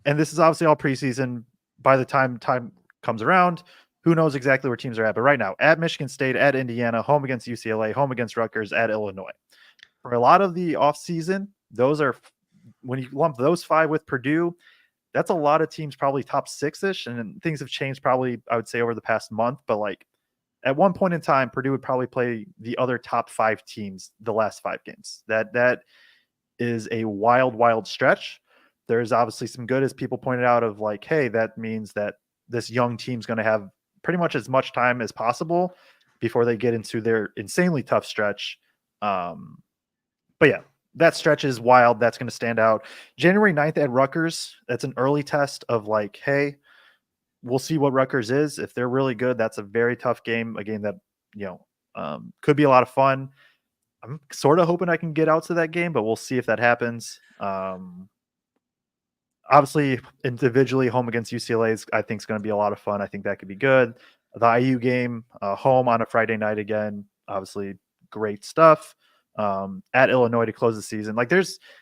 this is obviously all preseason. By the time comes around, who knows exactly where teams are at. But right now, at Michigan State, at Indiana, home against UCLA, home against Rutgers, at Illinois. For a lot of the offseason, those are, when you lump those 5 with Purdue, that's a lot of teams probably top 6-ish. And things have changed probably, I would say, over the past month. But like at one point in time, Purdue would probably play the other top 5 teams the last 5 games. That is a wild stretch. There's obviously some good, as people pointed out, of like, hey, that means that this young team's going to have pretty much as much time as possible before they get into their insanely tough stretch. But yeah, that stretch is wild. That's going to stand out. January 9th at Rutgers, that's an early test of like, hey, we'll see what Rutgers is. If they're really good, that's a very tough game, a game that, could be a lot of fun. I'm sort of hoping I can get out to that game, but we'll see if that happens. Obviously, individually, home against UCLA I think is going to be a lot of fun. I think that could be good. The IU game, home on a Friday night again, obviously great stuff. At Illinois to close the season. Like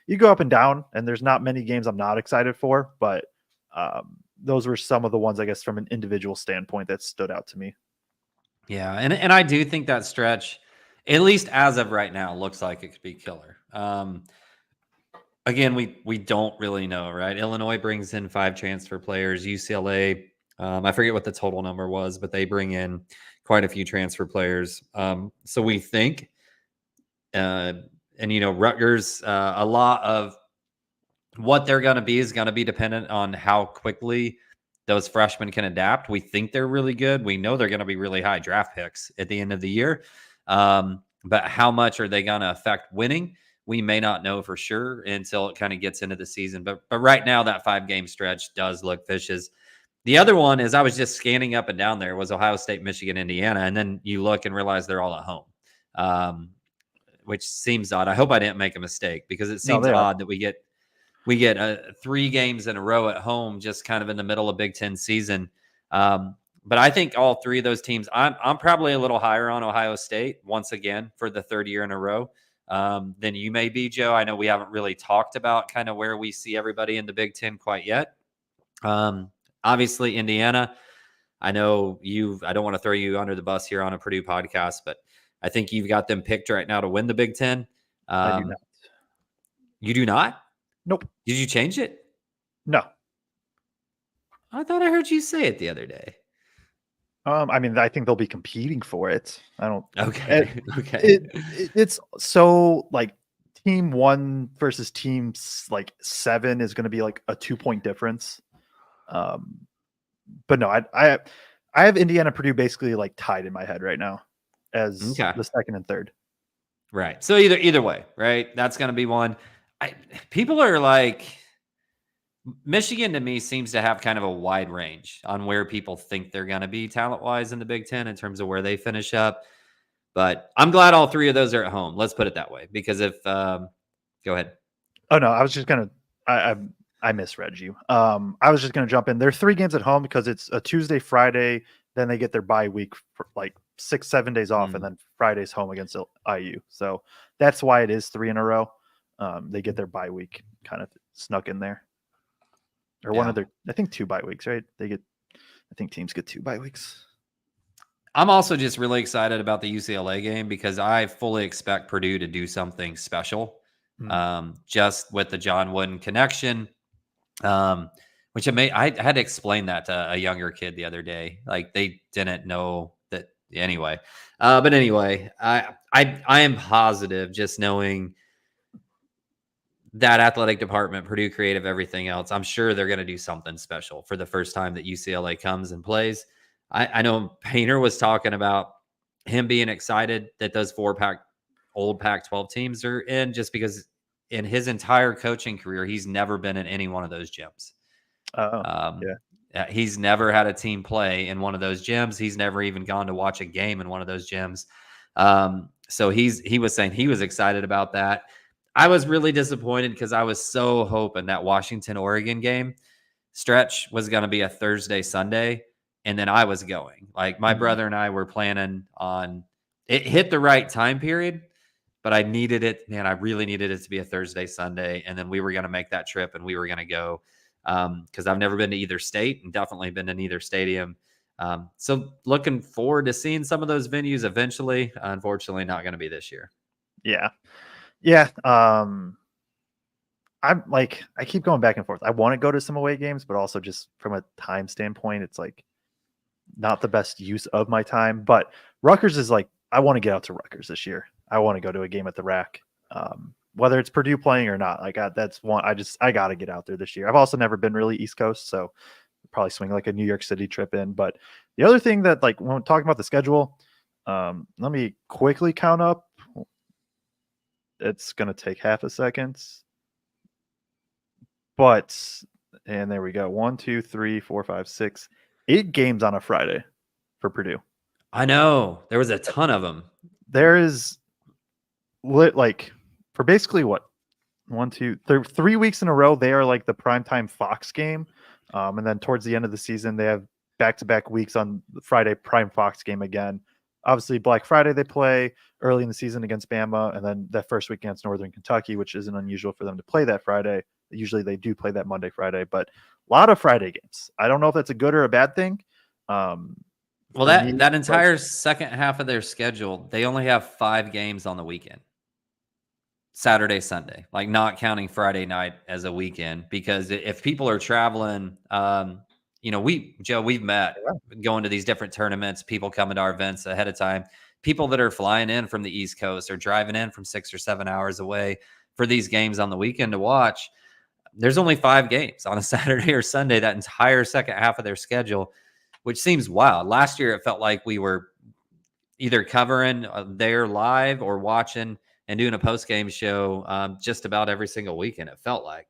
you go up and down, and there's not many games I'm not excited for, but those were some of the ones, I guess, from an individual standpoint that stood out to me. Yeah, and I do think that stretch, at least as of right now, looks like it could be killer. Again, we don't really know, right? Illinois brings in 5 transfer players. UCLA, I forget what the total number was, but they bring in quite a few transfer players. So we think, and Rutgers, a lot of what they're going to be is going to be dependent on how quickly those freshmen can adapt. We think they're really good. We know they're going to be really high draft picks at the end of the year. But how much are they going to affect winning? We may not know for sure until it kind of gets into the season. But right now, that 5-game stretch does look vicious. The other one is, I was just scanning up and down there, was Ohio State, Michigan, Indiana. And then you look and realize they're all at home, which seems odd. I hope I didn't make a mistake, because it seems odd that we get 3 games in a row at home, just kind of in the middle of Big Ten season. But I think all 3 of those teams, I'm probably a little higher on Ohio State once again for the 3rd year in a row than you may be, Joe. I know we haven't really talked about kind of where we see everybody in the Big Ten quite yet. Obviously, Indiana, I know I don't want to throw you under the bus here on a Purdue podcast, but I think you've got them picked right now to win the Big Ten. I do not. You do not? Nope. Did you change it? No. I thought I heard you say it the other day. I mean, I think they'll be competing for it. I don't. Okay. It's so like team 1 versus team like 7 is going to be like a 2-point difference. But no, I have Indiana, Purdue basically like tied in my head right now as the 2nd and 3rd. Right. So either way, right? That's going to be one. People are like, Michigan to me seems to have kind of a wide range on where people think they're going to be talent-wise in the Big Ten in terms of where they finish up. But I'm glad all 3 of those are at home. Let's put it that way. Because if go ahead. Oh no, I was just gonna. I misread you. I was just gonna jump in. There are 3 games at home because it's a Tuesday, Friday. Then they get their bye week for like 6-7 days off, and then Friday's home against IU. So that's why it is 3 in a row. They get their bye week kind of snuck in there. Or one of their, I think 2 bye weeks, right? I think teams get 2 bye weeks. I'm also just really excited about the UCLA game because I fully expect Purdue to do something special, just with the John Wooden connection, which I had to explain that to a younger kid the other day. Like they didn't know that anyway. But anyway, I am positive just knowing that athletic department, Purdue creative, everything else. I'm sure they're going to do something special for the first time that UCLA comes and plays. I know Painter was talking about him being excited that those 4 old Pac-12 teams are in, just because in his entire coaching career, he's never been in any one of those gyms. Yeah. He's never had a team play in one of those gyms. He's never even gone to watch a game in one of those gyms. So he was saying he was excited about that. I was really disappointed because I was so hoping that Washington-Oregon game stretch was going to be a Thursday, Sunday, and then I was going. Like my brother and I were planning on it. Hit the right time period, but I needed it, man. I really needed it to be a Thursday, Sunday, and then we were going to make that trip and we were going to go because I've never been to either state and definitely been to neither stadium. So looking forward to seeing some of those venues eventually. Unfortunately, not going to be this year. Yeah. Yeah. I'm like, I keep going back and forth. I want to go to some away games, but also just from a time standpoint, it's like not the best use of my time. But Rutgers is like, I want to get out to Rutgers this year. I want to go to a game at the Rack, whether it's Purdue playing or not. Like that's one. I got to get out there this year. I've also never been really East Coast, so probably swing like a New York City trip in. But the other thing that, like, when we're talking about the schedule, let me quickly count up. It's gonna take half a second. But, and there we go. 1, 2, 3, 4, 5, 6, 8 games on a Friday for Purdue. I know there was a ton of them. There is like for basically what 1, 2, 3 weeks in a row. They are like the primetime Fox game. And then towards the end of the season, they have back-to-back weeks on the Friday prime Fox game again. Obviously, Black Friday they play early in the season against Bama, and then that first week against Northern Kentucky, which isn't unusual for them to play that Friday. Usually they do play that Monday, Friday, but a lot of Friday games. I don't know if that's a good or a bad thing. Well, that entire second half of their schedule, they only have 5 games on the weekend. Saturday, Sunday, like not counting Friday night as a weekend, because if people are traveling, we've met going to these different tournaments, people coming to our events ahead of time, people that are flying in from the East Coast or driving in from 6 or 7 hours away for these games on the weekend to watch. There's only 5 games on a Saturday or Sunday, that entire second half of their schedule, which seems wild. Last year, it felt like we were either covering there live or watching and doing a post-game show just about every single weekend, it felt like.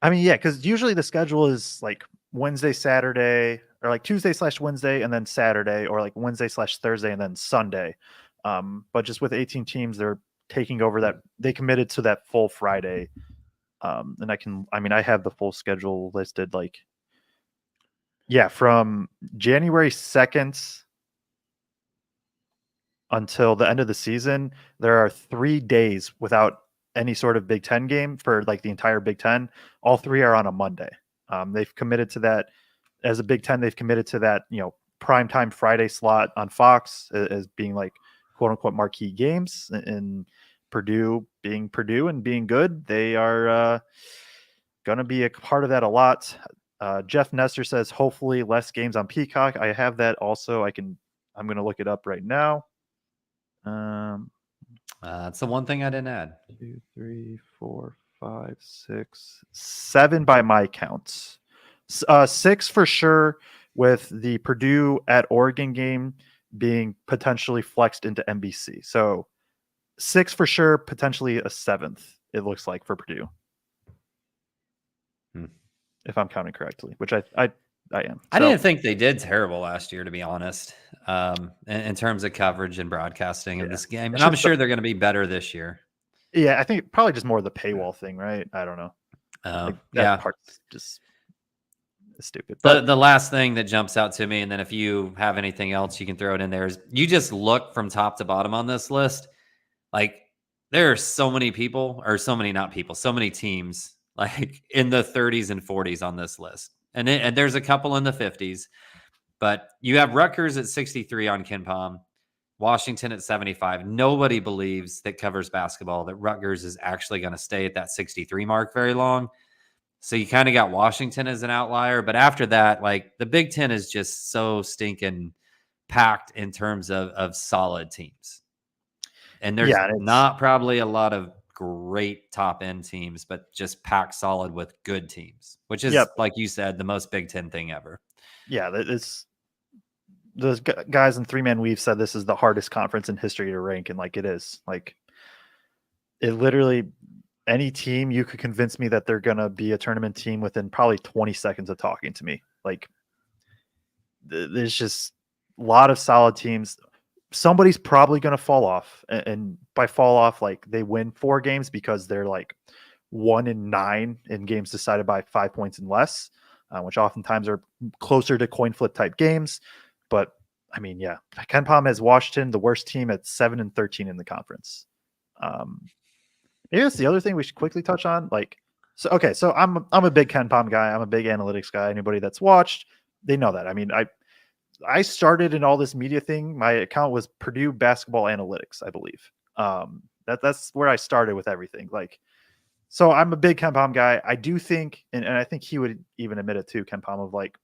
I mean, yeah, because usually the schedule is like Wednesday, Saturday, or like Tuesday/Wednesday and then Saturday, or like Wednesday/Thursday and then Sunday. But just with 18 teams, they're taking over that. They committed to that full Friday. And I have the full schedule listed, like, yeah, from January 2nd until the end of the season, there are 3 days without any sort of Big Ten game for like the entire Big Ten. All 3 are on a Monday. They've committed to that as a Big Ten. They've committed to that, primetime Friday slot on Fox as being like quote unquote marquee games. And Purdue being Purdue and being good, they are going to be a part of that a lot. Jeff Nestor says hopefully less games on Peacock. I have that also. I'm going to look it up right now. That's the one thing I didn't add. 2, 3, 4, 5, 6, 7 by my counts. 6 for sure, with the Purdue at Oregon game being potentially flexed into NBC. So 6 for sure, potentially a 7th, it looks like, for Purdue. If I'm counting correctly, which I am. I didn't think they did terrible last year, to be honest, in terms of coverage and broadcasting of this game. And I'm sure they're going to be better this year. Yeah, I think probably just more of the paywall thing, right? I don't know. That part's just stupid. But the last thing that jumps out to me, and then if you have anything else, you can throw it in there, is you just look from top to bottom on this list. Like, there are so many people, or so many teams, like in the 30s and 40s on this list. And there's a couple in the 50s, but you have Rutgers at 63 on KenPom, Washington at 75. Nobody believes that covers basketball that Rutgers is actually going to stay at that 63 mark very long. So you kind of got Washington as an outlier. But after that, like, the Big Ten is just so stinking packed in terms of solid teams. And there's not probably a lot of great top end teams, but just packed solid with good teams, which is, like you said, the most Big Ten thing ever. Yeah, it's those guys in 3-man weave said this is the hardest conference in history to rank, and like it is. Like, it literally, any team, you could convince me that they're gonna be a tournament team within probably 20 seconds of talking to me. Like, there's just a lot of solid teams. Somebody's probably going to fall off, and by fall off, like they win 4 games because they're like 1-9 in games decided by 5 points and less, which oftentimes are closer to coin flip type games. But I mean, yeah, Ken Pom has Washington, the worst team, at 7-13 in the conference. Maybe that's the other thing we should quickly touch on. Like, so I'm a big Ken Pom guy. I'm a big analytics guy. Anybody that's watched, they know that. I mean, I started in all this media thing. My account was Purdue Basketball Analytics, I believe. That's where I started with everything. Like, so I'm a big Ken Pom guy. I do think, and I think he would even admit it too, Ken Pom, of like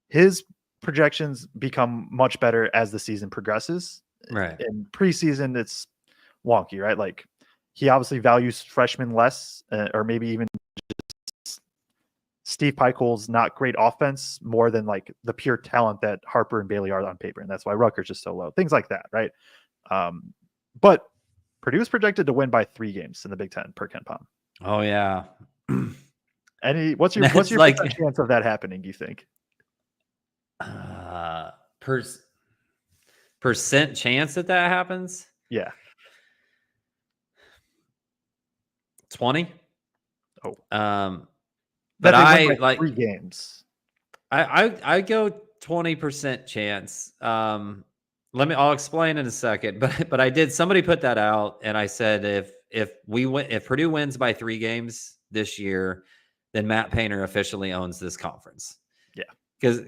his projections become much better as the season progresses. Right. In preseason, it's wonky, right? Like he obviously values freshmen less, or maybe even Steve Pikiell's not great offense more than like the pure talent that Harper and Bailey are on paper. And that's why Rutgers is so low. Things like that, right? But Purdue is projected to win by 3 games in the Big Ten per Ken Pom. Oh yeah. What's your like chance of that happening, do you think? Percent chance that happens? Yeah. 20. Oh. But I like 3 games. I go 20% chance. I'll explain in a second, but I did, somebody put that out and I said, if Purdue wins by 3 games this year, then Matt Painter officially owns this conference. Yeah. Because,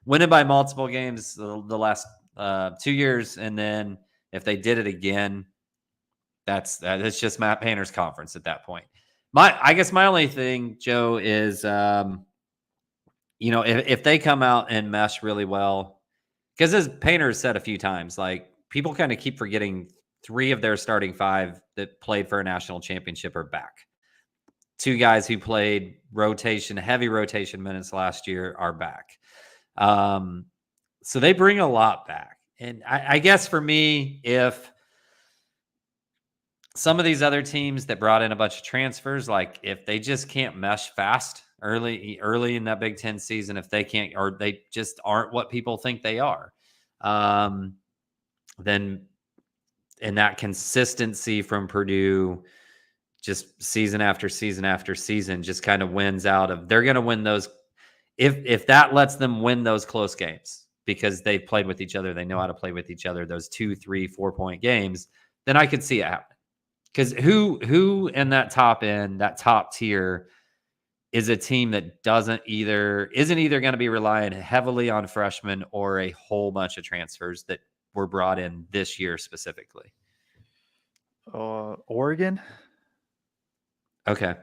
winning by multiple games the last 2 years. And then if they did it again, that's just Matt Painter's conference at that point. I guess my only thing, Joe, is, if they come out and mesh really well, because as Painter has said a few times, like people kind of keep forgetting 3 of their starting 5 that played for a national championship are back. 2 guys who played heavy rotation minutes last year are back. So they bring a lot back. And I guess for me, if some of these other teams that brought in a bunch of transfers, like if they just can't mesh fast early in that Big Ten season, if they can't, or they just aren't what people think they are, then in that consistency from Purdue, just season after season after season, just kind of wins out of, they're going to win those. If that lets them win those close games because they've played with each other, they know how to play with each other, those 2, 3, 4 point games, then I could see it happen. Because who in that top end, that top tier, is a team that isn't either going to be relying heavily on freshmen or a whole bunch of transfers that were brought in this year specifically? Oregon. Okay.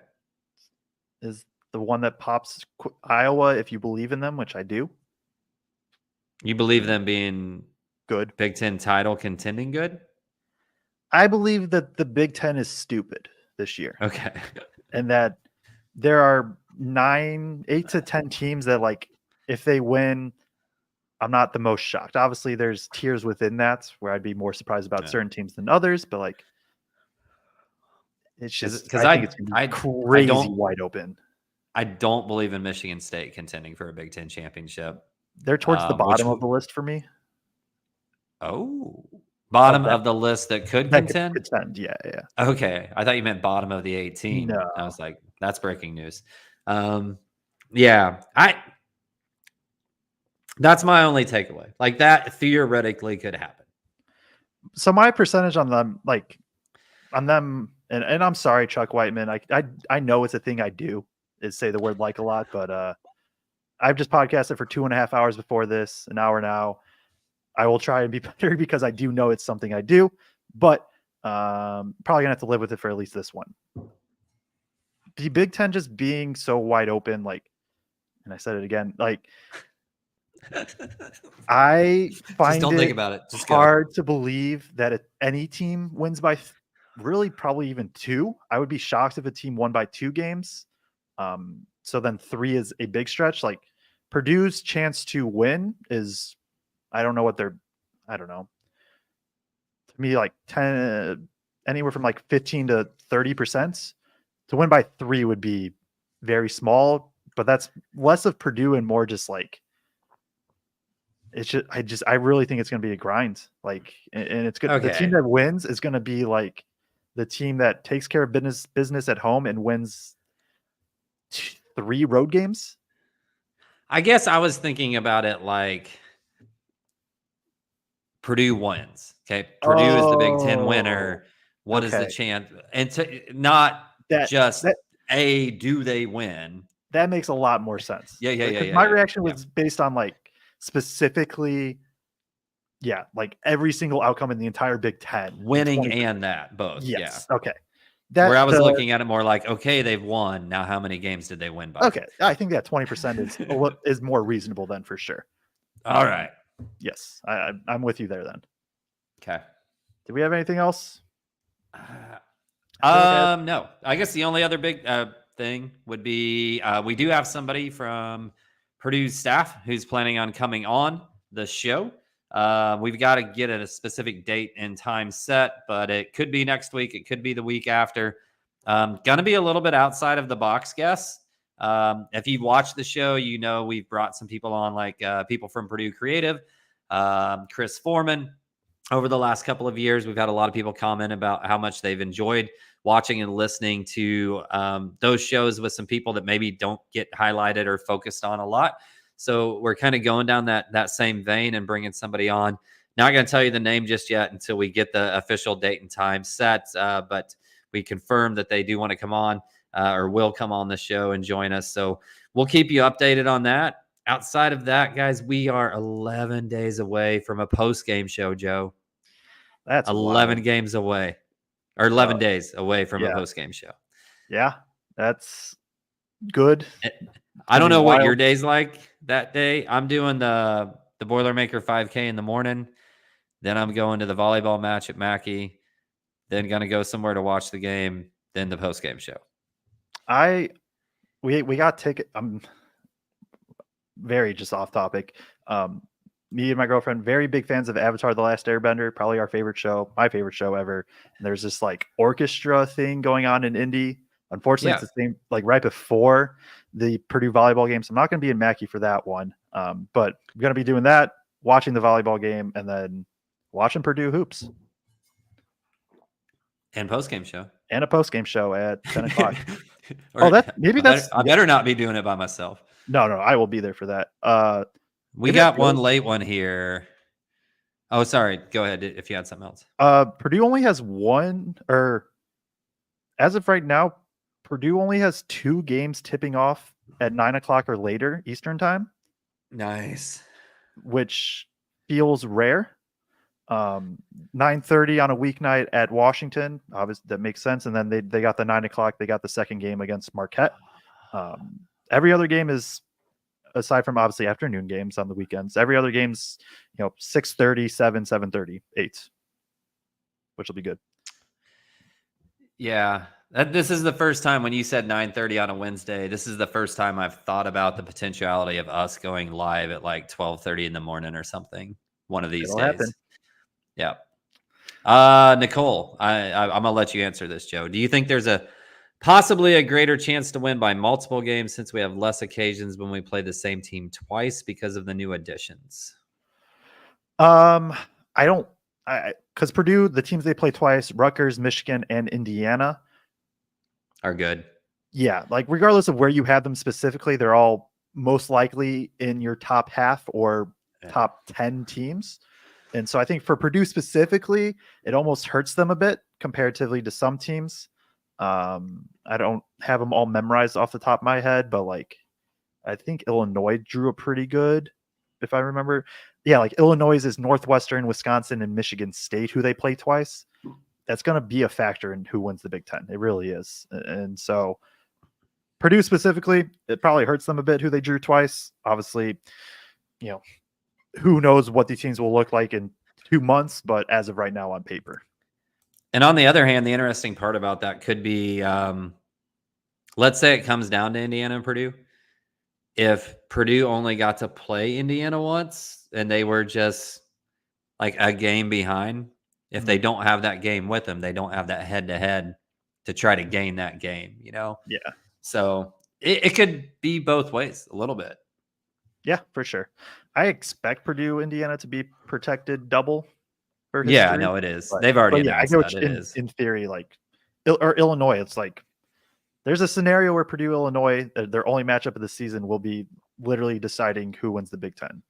Is the one that pops. Iowa, if you believe in them, which I do. You believe them being good? Big Ten title contending good? I believe that the Big Ten is stupid this year. Okay. And that there are 8 to 10 teams that, like, if they win, I'm not the most shocked. Obviously, there's tiers within that where I'd be more surprised about certain teams than others, but like, it's just because I think it's gonna be crazy wide open. I don't believe in Michigan State contending for a Big Ten championship. They're towards the bottom of the list for me. Oh. Bottom of the list that could contend? Yeah. Okay. I thought you meant bottom of the 18. No. I was like, that's breaking news. Yeah. That's my only takeaway. Like, that theoretically could happen. So my percentage on them, and I'm sorry, Chuck Whiteman. I know it's a thing I do, is say the word like a lot, but I've just podcasted for 2.5 hours before this, an hour now. I will try and be better because I do know it's something I do, but probably gonna have to live with it for at least this one. The Big Ten just being so wide open, like, and I said it again, like, I find don't think about it. Just hard to believe that any team wins by really probably even 2. I would be shocked if a team won by 2 games. So then 3 is a big stretch. Like, Purdue's chance to win is, I don't know. To me, like 10, anywhere from like 15 to 30%. To win by 3 would be very small, but that's less of Purdue and more just like it's just I really think it's going to be a grind. Like, and it's good. The team Okay. that wins is going to be like the team that takes care of business at home and wins 3 road games. I guess I was thinking about it like Purdue wins. Okay. Purdue is the Big Ten winner. What is the okay. chance? And not That just do they win? that makes a lot more sense. Yeah. Because my reaction was based on like specifically, like every single outcome in the entire Big Ten, winning and that both. Yes. Yeah. Okay. Where I was looking at it more like, okay, they've won. Now, how many games did they win by? Okay. I think that 20% is more reasonable then for sure. All right. Yes. I'm with you there then. Okay. Do we have anything else? No. I guess the only other big thing would be we do have somebody from Purdue's staff who's planning on coming on the show. We've got to get a specific date and time set, but it could be next week. It could be the week after. Going to be a little bit outside of the box guess. If you've watched the show, you know we've brought some people on, like people from Purdue Creative, Chris Foreman. Over the last couple of years, we've had a lot of people comment about how much they've enjoyed watching and listening to those shows with some people that maybe don't get highlighted or focused on a lot. So we're kind of going down that same vein and bringing somebody on. Not going to tell you the name just yet until we get the official date and time set, but we confirmed that they do want to come on or will come on the show and join us. So we'll keep you updated on that. Outside of that, guys, we are 11 days away from a post-game show, Joe. That's 11 wild. games away, or 11 days away from a post-game show. Yeah, that's good. I don't know what your day's like that day. I'm doing the Boilermaker 5K in the morning. Then I'm going to the volleyball match at Mackey. Then going to go somewhere to watch the game. Then the post-game show. We got ticket. I'm very just off topic. Me and my girlfriend, very big fans of Avatar: The Last Airbender. Probably our favorite show, my favorite show ever. And there's this like orchestra thing going on in Indy. Unfortunately, it's the same, like right before the Purdue volleyball game. So I'm not going to be in Mackey for that one. But I'm going to be doing that, watching the volleyball game, and then watching Purdue hoops. And post-game show. And a post-game show at 10 o'clock. I better not be doing it by myself. No, I will be there for that. We got one late one here. Oh, sorry. Go ahead if you had something else. Purdue only has one, or as of right now, Purdue only has 2 games tipping off at 9 o'clock or later Eastern time. Nice. Which feels rare. 9:30 on a weeknight at Washington. Obviously, that makes sense. And then they got the 9 o'clock. They got the second game against Marquette. Every other game is, aside from obviously afternoon games on the weekends, every other game's 6:30, 7, 7:30, 8, which will be good. Yeah. This is the first time when you said 9:30 on a Wednesday. This is the first time I've thought about the potentiality of us going live at like 12:30 in the morning or something one of these days. Happen. Yeah. Nicole, I'm going to let you answer this, Joe. Do you think there's possibly a greater chance to win by multiple games since we have less occasions when we play the same team twice because of the new additions? I don't, because Purdue, the teams they play twice, Rutgers, Michigan, and Indiana, are good. Yeah, like regardless of where you have them specifically, they're all most likely in your top half or top 10 teams. And so I think for Purdue specifically, it almost hurts them a bit comparatively to some teams. I don't have them all memorized off the top of my head, but like I think Illinois drew a pretty good, if I remember. Yeah, like Illinois is Northwestern, Wisconsin, and Michigan State, who they play twice. That's going to be a factor in who wins the Big Ten. It really is. And so Purdue specifically, it probably hurts them a bit who they drew twice. Obviously, who knows what these teams will look like in 2 months, but as of right now on paper. And on the other hand, the interesting part about that could be, let's say it comes down to Indiana and Purdue. If Purdue only got to play Indiana once and they were just like a game behind, if they don't have that game with them, they don't have that head-to-head to try to gain that game, Yeah. So it could be both ways a little bit. Yeah, for sure. I expect Purdue, Indiana to be protected double for history. Yeah, no, it is. They've already yeah, I announced get what that it is. in theory, like or Illinois, it's like there's a scenario where Purdue, Illinois, their only matchup of the season will be literally deciding who wins the Big Ten.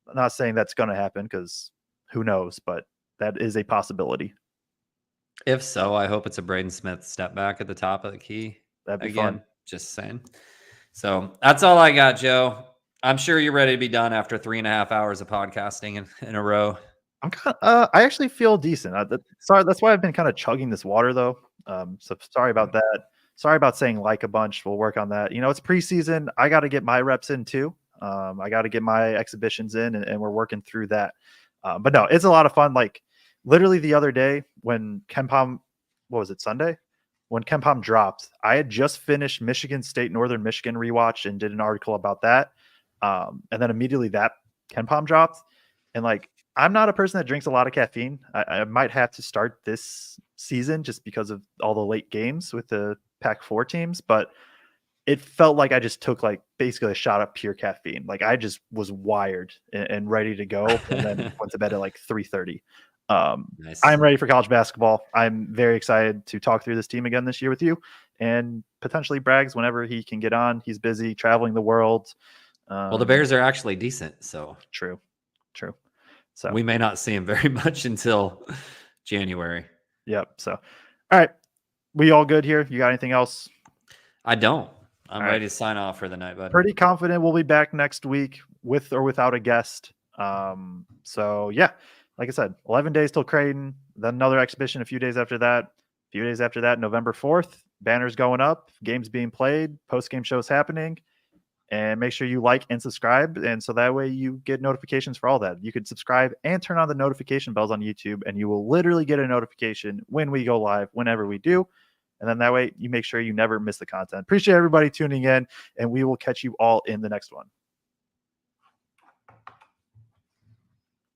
I'm not saying that's going to happen because who knows, but that is a possibility. If so, I hope it's a Braden Smith step back at the top of the key. That'd be Again, fun. just saying. So that's all I got, Joe. I'm sure you're ready to be done after 3.5 hours of podcasting in a row. I'm kind of, I actually feel decent. Sorry, that's why I've been kind of chugging this water though. So sorry about that. Sorry about saying like a bunch. We'll work on that. It's preseason. I got to get my reps in too. I got to get my exhibitions in, and we're working through that. But no, it's a lot of fun. Like literally the other day when KenPom, what was it, Sunday? When KenPom dropped, I had just finished Michigan State, Northern Michigan rewatch and did an article about that. And then immediately that KenPom dropped. And like, I'm not a person that drinks a lot of caffeine. I might have to start this season just because of all the late games with the Pac-4 teams, but it felt like I just took like basically a shot of pure caffeine. Like I just was wired and ready to go, and then went to bed at like 3:30. Nice. I'm ready for college basketball. I'm very excited to talk through this team again this year with you, and potentially Braggs whenever he can get on. He's busy traveling the world. Well, the Bears are actually decent, so true. So we may not see him very much until January. Yep. So, all right, we all good here? You got anything else? I don't. I'm all ready right. to sign off for the night, bud. Pretty confident we'll be back next week with or without a guest. So yeah, like I said, 11 days till Creighton, then another exhibition a few days after that. A few days after that, November 4th, banners going up, games being played, post-game shows happening. And make sure you like and subscribe. And so that way you get notifications for all that. You could subscribe and turn on the notification bells on YouTube, and you will literally get a notification when we go live, whenever we do. And then that way you make sure you never miss the content. Appreciate everybody tuning in, and we will catch you all in the next one.